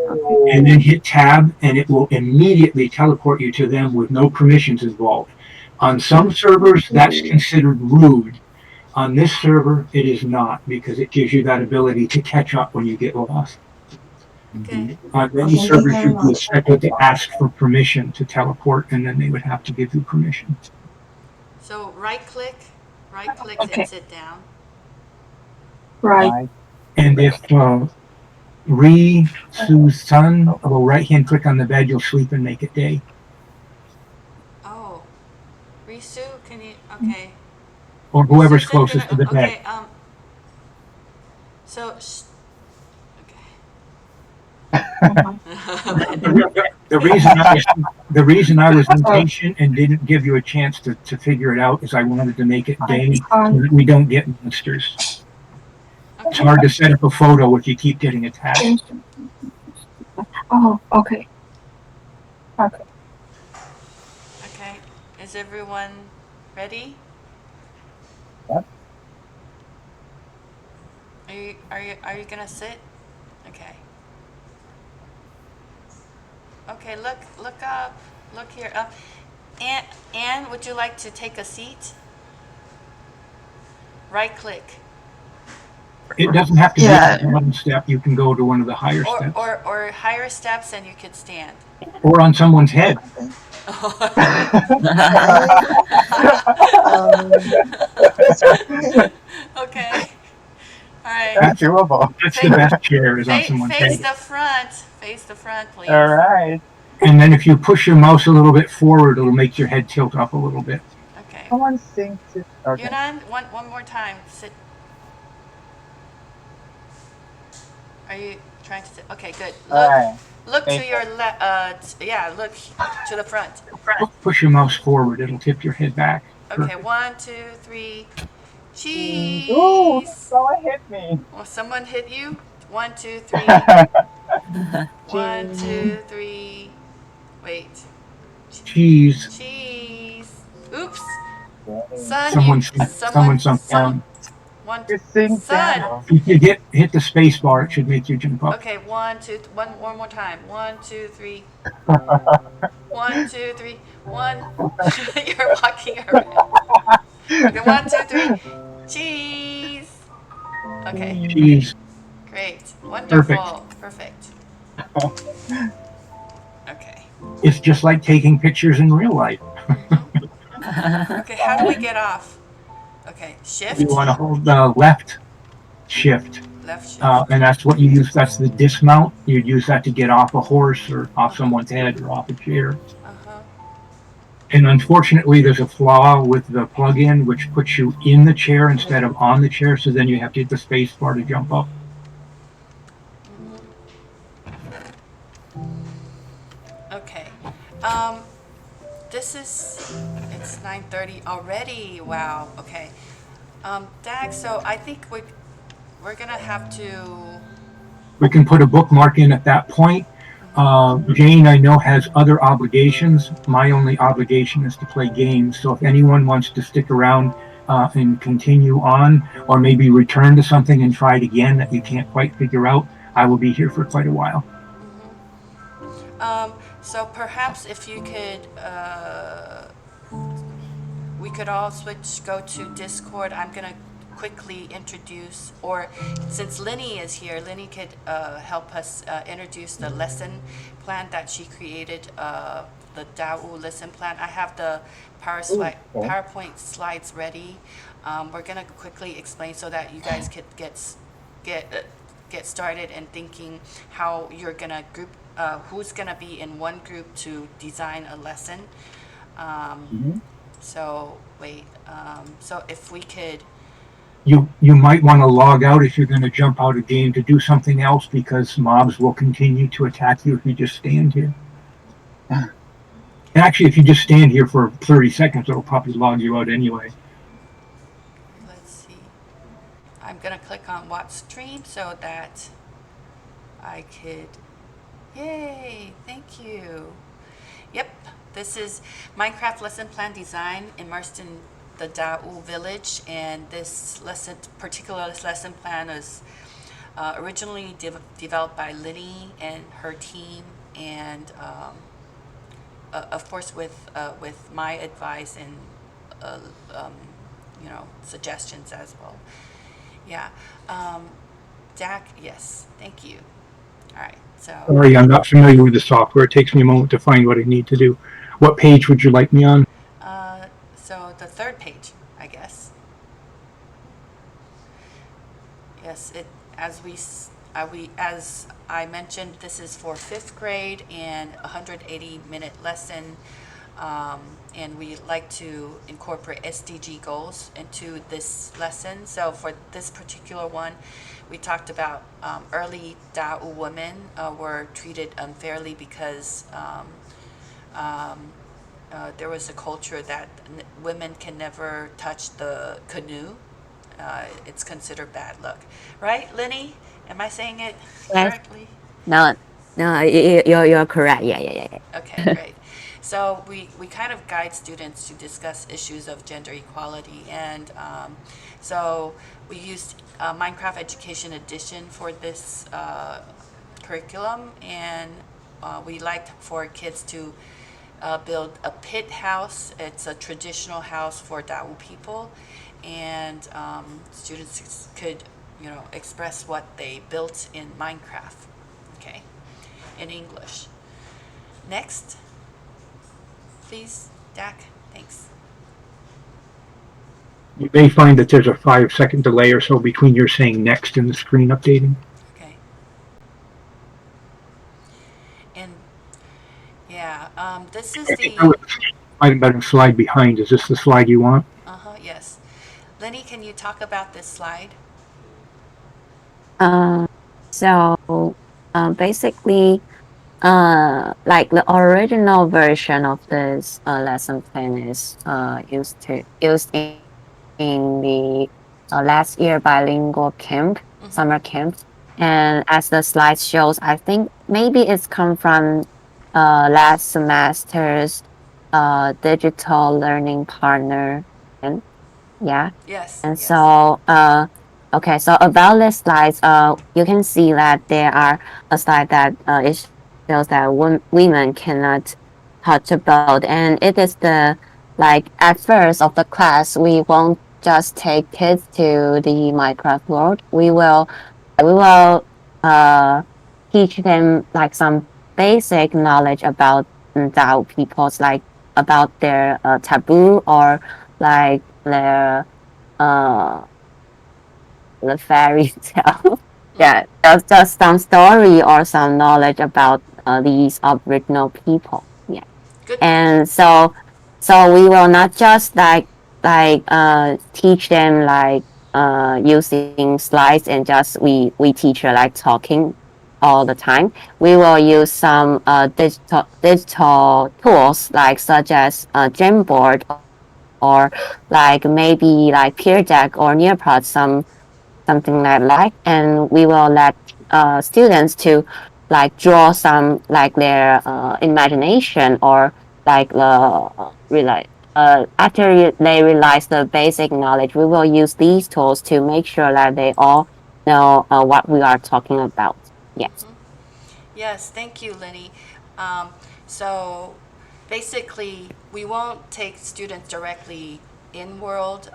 and then hit tab, and it will immediately teleport you to them with no permissions involved. On some servers, that's considered rude. On this server, it is not, because it gives you that ability to catch up when you get lost. Okay. On many servers, you would expect to ask for permission to teleport, and then they would have to give you permission. So right click Okay. and sit down. Right. And if Susan will right-hand click on the bed, you'll sleep and make it day. Oh, Risu, can you? Okay. Or whoever's Susan, closest to the bed. Okay. So. The reason I was impatient and didn't give you a chance to figure it out is I wanted to make it day so that we don't get monsters. Okay. It's hard to set up a photo if you keep getting attacked. Oh, okay. Okay. Okay. Is everyone ready? Yep. Are you gonna sit? Okay. Okay, look up. Look here. Anne, would you like to take a seat? Right click. It doesn't have to be one step. You can go to one of the higher steps. Or higher steps and you could stand. Or on someone's head. Okay. All right. That's doable. That's the best chair is on someone's Face head. the front. Face the front, please. All right. And then if you push your mouse a little bit forward, it'll make your head tilt up a little bit. Okay. Someone sings it. Okay. Yunan, one more time. Sit. Are you trying to sit? Okay, good. Look to your left. Yeah, look to the front. Push your mouse forward. It'll tip your head back. Okay, 1, 2, 3. Cheese. Ooh, someone hit me. Well, someone hit you? 1, 2, 3. 1, 2, 3. Wait. Cheese. Cheese. Oops. Someone sunk down. Son. If you hit the space bar, it should make you jump up. Okay, one more time. 1, 2, 3. 1, 2, 3. 1. You're walking around. Okay, 1, 2, 3. Cheese. Okay. Cheese. Great. Wonderful. Perfect. Okay. It's just like taking pictures in real life. Okay, how do we get off? Okay, shift. You want to hold the left shift. Left shift. And that's what you use. That's the dismount. You'd use that to get off a horse or off someone's head or off a chair. And unfortunately, there's a flaw with the plug-in, which puts you in the chair instead of on the chair. So then you have to hit the space bar to jump up. Okay. It's 9:30 already. Wow. Okay. Dag, so I think we're gonna have to. We can put a bookmark in at that point. Jane, I know, has other obligations. My only obligation is to play games. So if anyone wants to stick around and continue on, or maybe return to something and try it again that you can't quite figure out, I will be here for quite a while. So perhaps if you could, we could all go to Discord. I'm gonna quickly introduce, or since Linny is here, Linny could help us introduce the lesson plan that she created, the Dao lesson plan. I have the PowerPoint slides ready. We're gonna quickly explain so that you guys could get started and thinking how you're gonna group, who's gonna be in one group to design a lesson. So wait, so if we could, You might want to log out if you're going to jump out of game to do something else, because mobs will continue to attack you if you just stand here. And actually, if you just stand here for 30 seconds, it'll probably log you out anyway. let's see. I'm gonna click on watch stream so that I could, yay, thank you. Yep, this is Minecraft lesson plan design immersed in the Tao Village, and this particular lesson plan is originally developed by Linny and her team, and of course with my advice and suggestions as well. Yeah, Dak, yes, thank you. All right, so. Sorry, I'm not familiar with the software. It takes me a moment to find what I need to do. What page would you like me on? So the third page, I guess. Yes, as I mentioned, this is for 5th grade and 180-minute lesson. And we like to incorporate SDG goals into this lesson. So for this particular one, we talked about early Dao women were treated unfairly because there was a culture that women can never touch the canoe. It's considered bad luck. Right, Linny? Am I saying it correctly? No, you're correct. Yeah. Okay, great. So we kind of guide students to discuss issues of gender equality, and so we used Minecraft Education Edition for this curriculum, and we liked for kids to build a pit house. It's a traditional house for Dao people, and students could, express what they built in Minecraft, okay, in English. Next, please, Dak, thanks. You may find that there's a 5-second delay or so between your saying next and the screen updating. Okay. And yeah, this is Might have been a slide behind. Is this the slide you want? yes. Lenny, can you talk about this slide? So basically, like the original version of this lesson plan is used in the last year bilingual camp, summer camp, and as the slide shows, I think maybe it's come from last semester's digital learning partner. And yeah. Yes. And so, okay, so about this slides, you can see that there are a slide that it shows that women cannot touch a boat, and it is like at first of the class, we won't just take kids to the Minecraft world. We will teach them like some basic knowledge about Dao peoples, like about their taboo, or like their the fairy tale. Yeah, just some story or some knowledge about these Aboriginal people. Yeah. Good. And so we will not just teach them like using slides and just we teacher like talking all the time. We will use some digital tools like such as Jamboard, or like maybe like Peer Deck or Nearpod, something like that, and we will let students to like draw some like their imagination, or like after they realize the basic knowledge, we will use these tools to make sure that they all know what we are talking about. Yes. Yes, thank you, Lenny. So basically, we won't take students directly in world,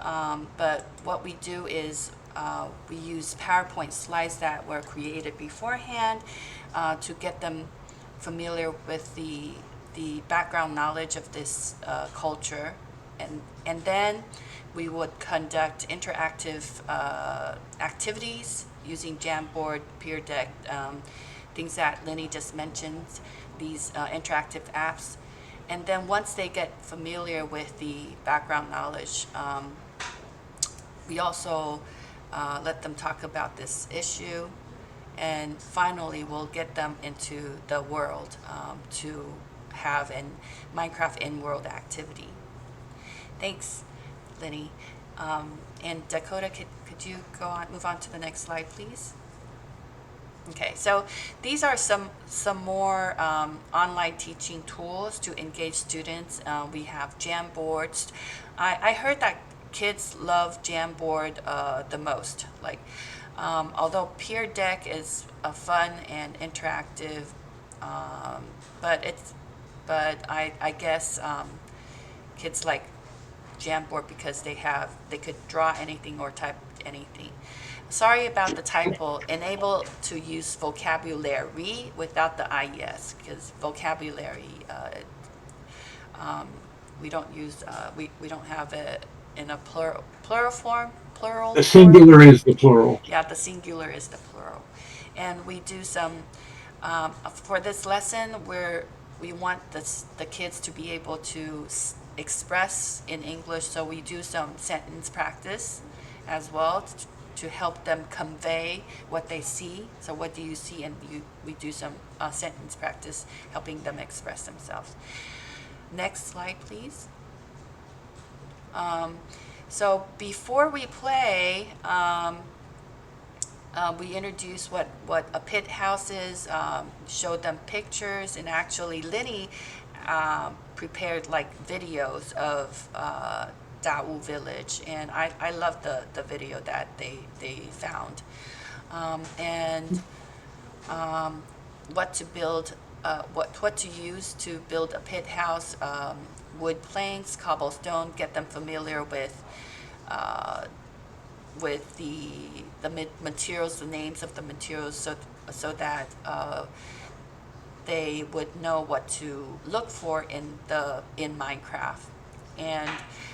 but what we do is we use PowerPoint slides that were created beforehand to get them familiar with the background knowledge of this culture. And then we would conduct interactive activities using Jamboard, Peer Deck, things that Lenny just mentioned, these interactive apps. And then once they get familiar with the background knowledge, we also let them talk about this issue. And finally, we'll get them into the world to have a Minecraft in-world activity. Thanks, Lenny. And Dakota, could you move on to the next slide, please? Okay, so these are some more online teaching tools to engage students. We have Jamboards. I heard that kids love Jamboard the most. Like, although Peer Deck is a fun and interactive, but I guess kids like Jamboard because they could draw anything or type anything. Sorry about the typo. Enable to use vocabulary without the IES, because vocabulary, we don't use, we don't have it in a plural form. The singular is the plural. Yeah, the singular is the plural. And we do some, for this lesson, where we want the kids to be able to express in English, so we do some sentence practice as well to help them convey what they see. So what do you see? And we do some sentence practice, helping them express themselves. Next slide, please. So before we play, we introduced what a pit house is, showed them pictures, and actually Lenny prepared like videos of Tao Village, and I love the video that they found, and what to build, what to use to build a pit house, wood planks, cobblestone, get them familiar with the materials, the names of the materials, so that they would know what to look for in Minecraft. And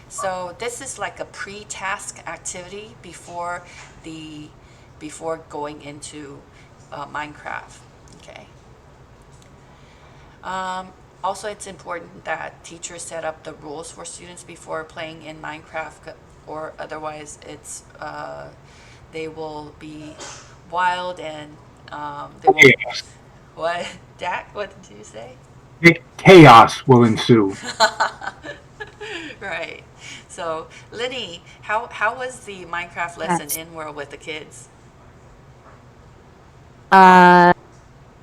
so this is like a pre-task activity before going into Minecraft. Okay. Also, it's important that teachers set up the rules for students before playing in Minecraft, or otherwise they will be wild and they will. Chaos. What, Dak? What did you say? Chaos will ensue. Right. So, Lenny, how was the Minecraft lesson in world with the kids?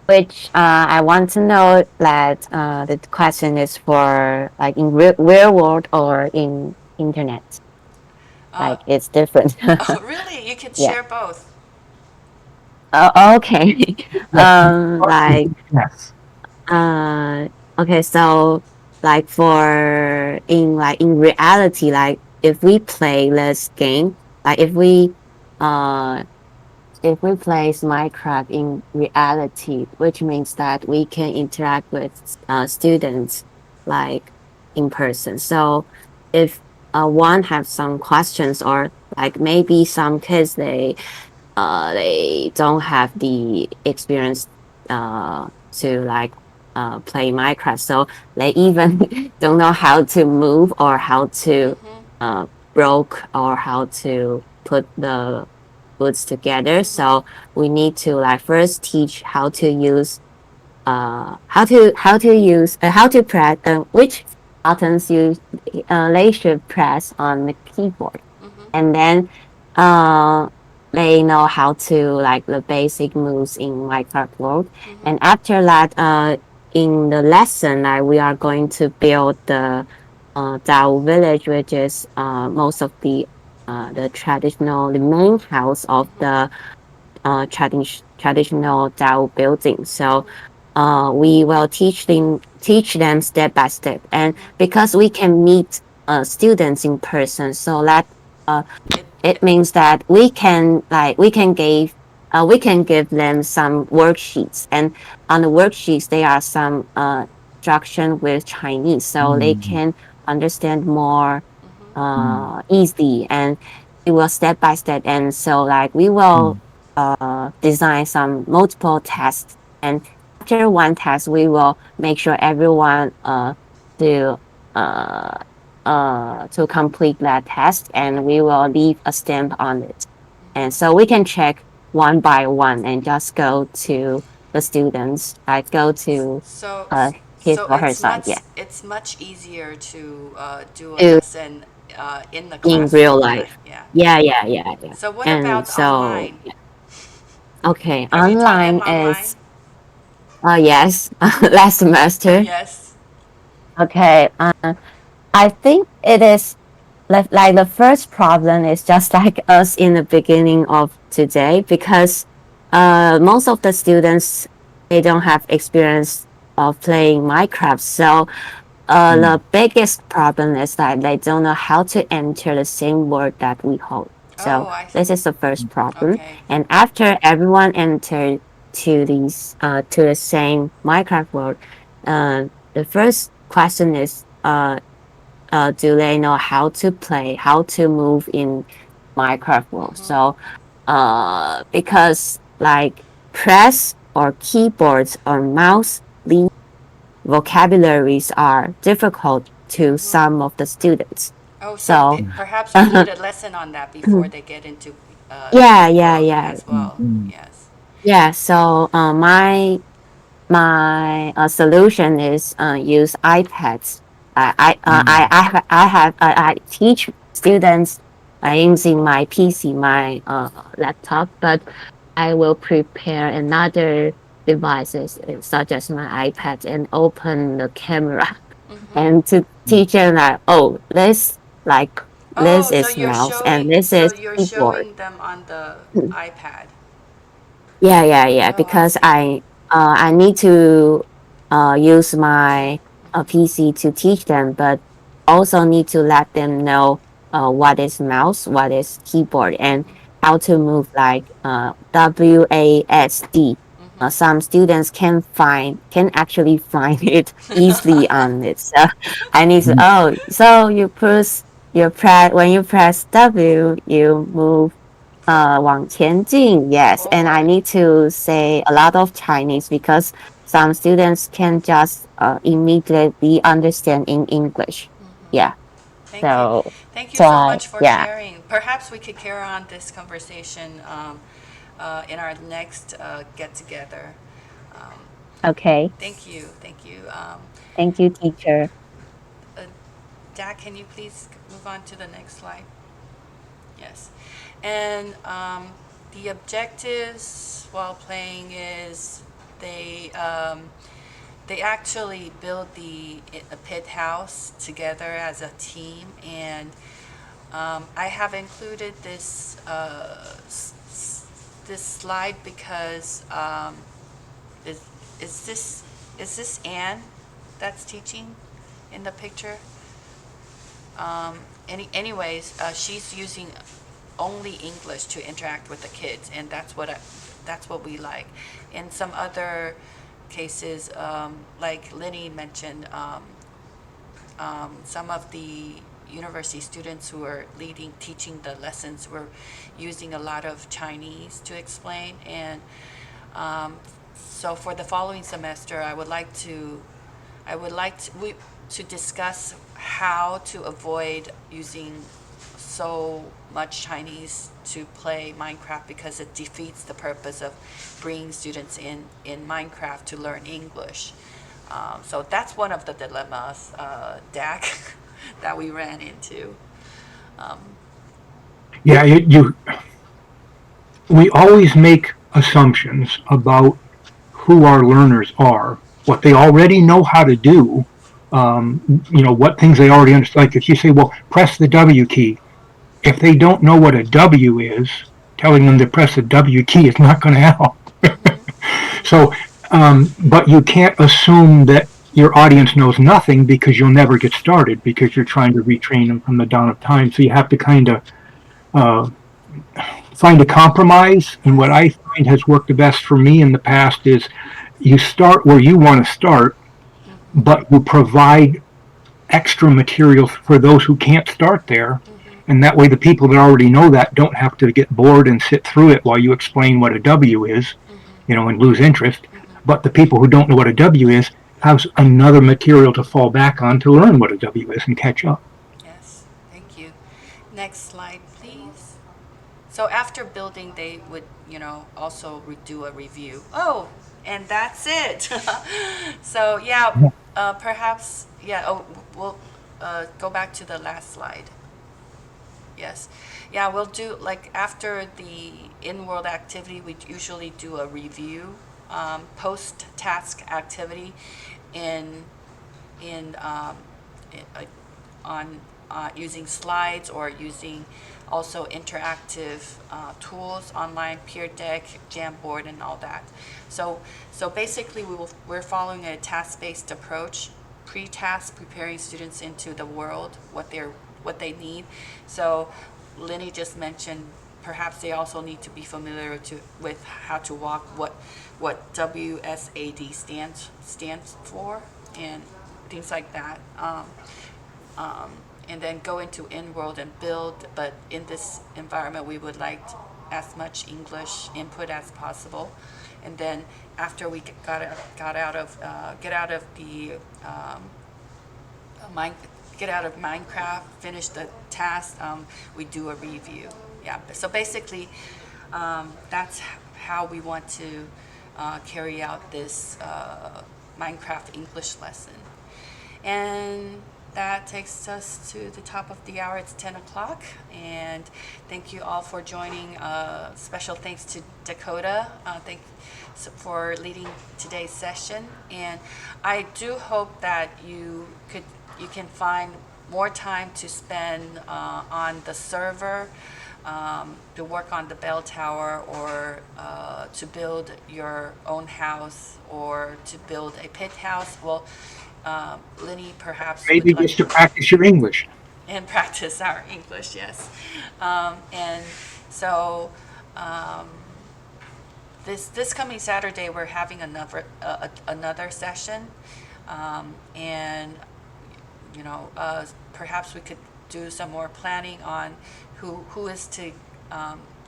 Which I want to know that the question is for like in real world or in internet. Like it's different. Oh, really? You can share both. Okay. Like Yes. okay, so like in reality, like if we play this game, like if we play Minecraft in reality, which means that we can interact with students like in person. So if one have some questions, or like maybe some kids they don't have the experience to like play Minecraft, so they even don't know how to move or how to broke or how to put the goods together. So we need to like first teach how to use how to press which buttons they should press on the keyboard, and then they know how to like the basic moves in Minecraft world. And after that, in the lesson, like we are going to build the Tao Village, which is most of the main house of the traditional Tao building. So we will teach them step by step, and because we can meet students in person. So that it means that we can give them some worksheets, and on the worksheets there are some instruction with Chinese, so they can understand more easily, and it will step by step. And so we will design some multiple tests, and after one test we will make sure everyone to uh, to complete that test, and we will leave a stamp on it. And so we can check one by one and just go to the students, go to So, his so or her side, yeah, it's much easier to do a to lesson in the in real classroom, right? life. Yeah. Yeah. So what And about so, online? yeah. Okay, Have you taught them online online? is, yes, last semester. Yes. Okay, I think it is like the first problem is just like us in the beginning of today, because most of the students, they don't have experience of playing Minecraft. So the biggest problem is that they don't know how to enter the same word that we hold. Oh, So this is the first problem. okay. And after everyone entered to the same Minecraft world, the first question is do they know how to play, how to move in Minecraft world? So because press or keyboards or mouse vocabularies are difficult to some of the students. Oh, so So perhaps we need a lesson on that before they get into world yeah. as well. Yes. Yeah, so my solution is use iPads. I teach students using my PC, my laptop, but I will prepare another devices such as my iPad and open the camera and to teach them that, oh, this Oh, so is you're mouse and showing, this so is you're keyboard. showing them on the iPad. Yeah. Oh, I Because see. I need to use my PC to teach them, but also need to let them know what is mouse, what is keyboard, and how to move WASD. Some students can actually find it easily on it. So I need to, so when you press W, you move 往前进, yes. And I Forward. need to say a lot of Chinese because some students can just immediately understand in English. Yeah. Thank you. So, Thank you so so much for yeah. sharing. Perhaps we could carry on this conversation in our next get together. Um, Okay. thank you. Thank you. Thank you, teacher. Dad, can you please move on to the next slide? Yes. And the objectives while playing is they actually build a pit house together as a team, and I have included this slide because is, is this Anne that's teaching in the picture? Anyways, she's using only English to interact with the kids, and that's what we like. In some other cases, like Lenny mentioned, some of the university students who are teaching the lessons were using a lot of Chinese to explain, and so for the following semester, I would like to discuss how to avoid using so much Chinese to play Minecraft, because it defeats the purpose of bringing students in Minecraft to learn English. So that's one of the dilemmas, Dak, that we ran into. Yeah, we always make assumptions about who our learners are, what they already know how to do, what things they already understand. Like if you say, well, press the W key, if they don't know what a W is, telling them to press the W key is not going to help. So, but you can't assume that your audience knows nothing because you'll never get started because you're trying to retrain them from the dawn of time. So you have to kind of find a compromise. And what I find has worked the best for me in the past is you start where you want to start, but you provide extra material for those who can't start there. And that way the people that already know that don't have to get bored and sit through it while you explain what a W is, and lose interest. But the people who don't know what a W is have another material to fall back on to learn what a W is and catch up. Yes, thank you. Next slide, please. So after building, they would, also do a review. Oh, and that's it. So yeah, perhaps, we'll go back to the last slide. Yes. Yeah, we'll do, like, after the in-world activity, we usually do a review, post-task activity on using slides or using also interactive tools, online peer deck, Jamboard, and all that. So basically, we're following a task-based approach, pre-task, preparing students into the world, what they need. So Lenny just mentioned perhaps they also need to be familiar with how to walk, what WSAD stands for, and things like that. And then go into in-world and build, but in this environment we would like as much English input as possible. And then after we get out of Minecraft, finish the task, we do a review. Yeah, so basically that's how we want to carry out this Minecraft English lesson. And that takes us to the top of the hour. It's 10 o'clock, and thank you all for joining. Special thanks to Dakota for leading today's session, and I do hope that you can find more time to spend on the server, to work on the bell tower, or to build your own house, or to build a pit house. Well, Lenny perhaps maybe just to practice your English. And practice our English, yes. And so this coming Saturday we're having another session, and perhaps we could do some more planning on who is to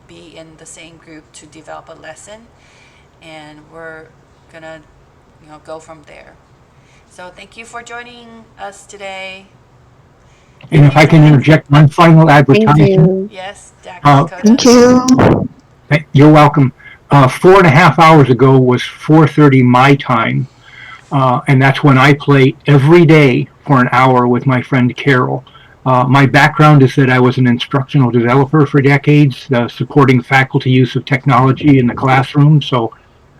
be in the same group to develop a lesson, and we're gonna go from there. So thank you for joining us today. And if I can interject one final advertisement. Yes, Dakota. Thank you. You're welcome. 4.5 hours ago was 4:30 my time, and that's when I play every day for an hour with my friend Carol. My background is that I was an instructional developer for decades, supporting faculty use of technology in the classroom, so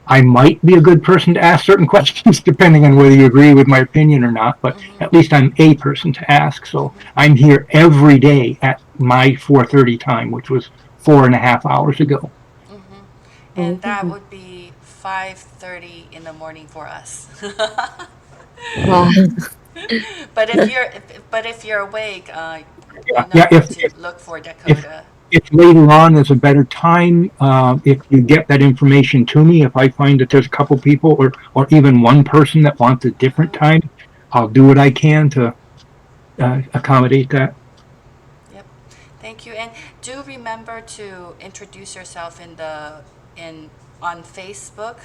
I might be a good person to ask certain questions depending on whether you agree with my opinion or not, but at least I'm a person to ask. So I'm here every day at my 4:30 time, which was 4.5 hours ago. And that would be 5:30 in the morning for us. But if you're awake, look for Dakota. If later on there's a better time, if you get that information to me, if I find that there's a couple people or even one person that wants a different time, I'll do what I can to accommodate that. Yep. Thank you. And do remember to introduce yourself on Facebook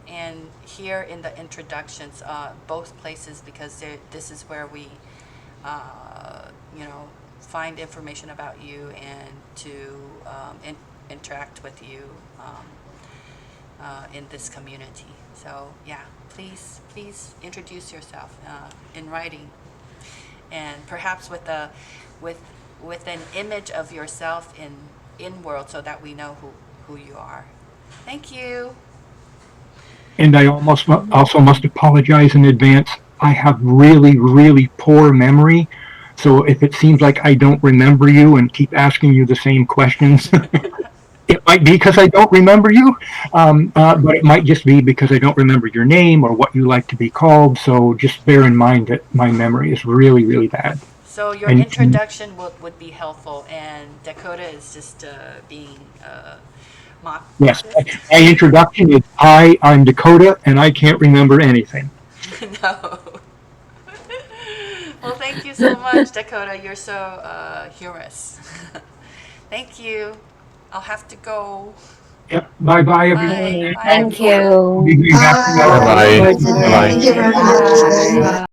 and here in the introductions, both places, because this is where we find information about you and to interact with you in this community. So yeah, please introduce yourself in writing, and perhaps with an image of yourself in world, so that we know who you are. Thank you. And I also must apologize in advance. I have really, really poor memory. So if it seems like I don't remember you and keep asking you the same questions, It might be because I don't remember you, but it might just be because I don't remember your name or what you like to be called. So just bear in mind that my memory is really, really bad. So your And- introduction would be helpful, and Dakota is just being mock. Yes, my introduction is I'm Dakota, and I can't remember anything. No. Well, thank you so much, Dakota. You're so humorous. Thank you. I'll have to go. Yep. Bye, everyone. Bye. Bye. Thank you. Be back tomorrow. Bye-bye. Thank you very much. Bye. Bye.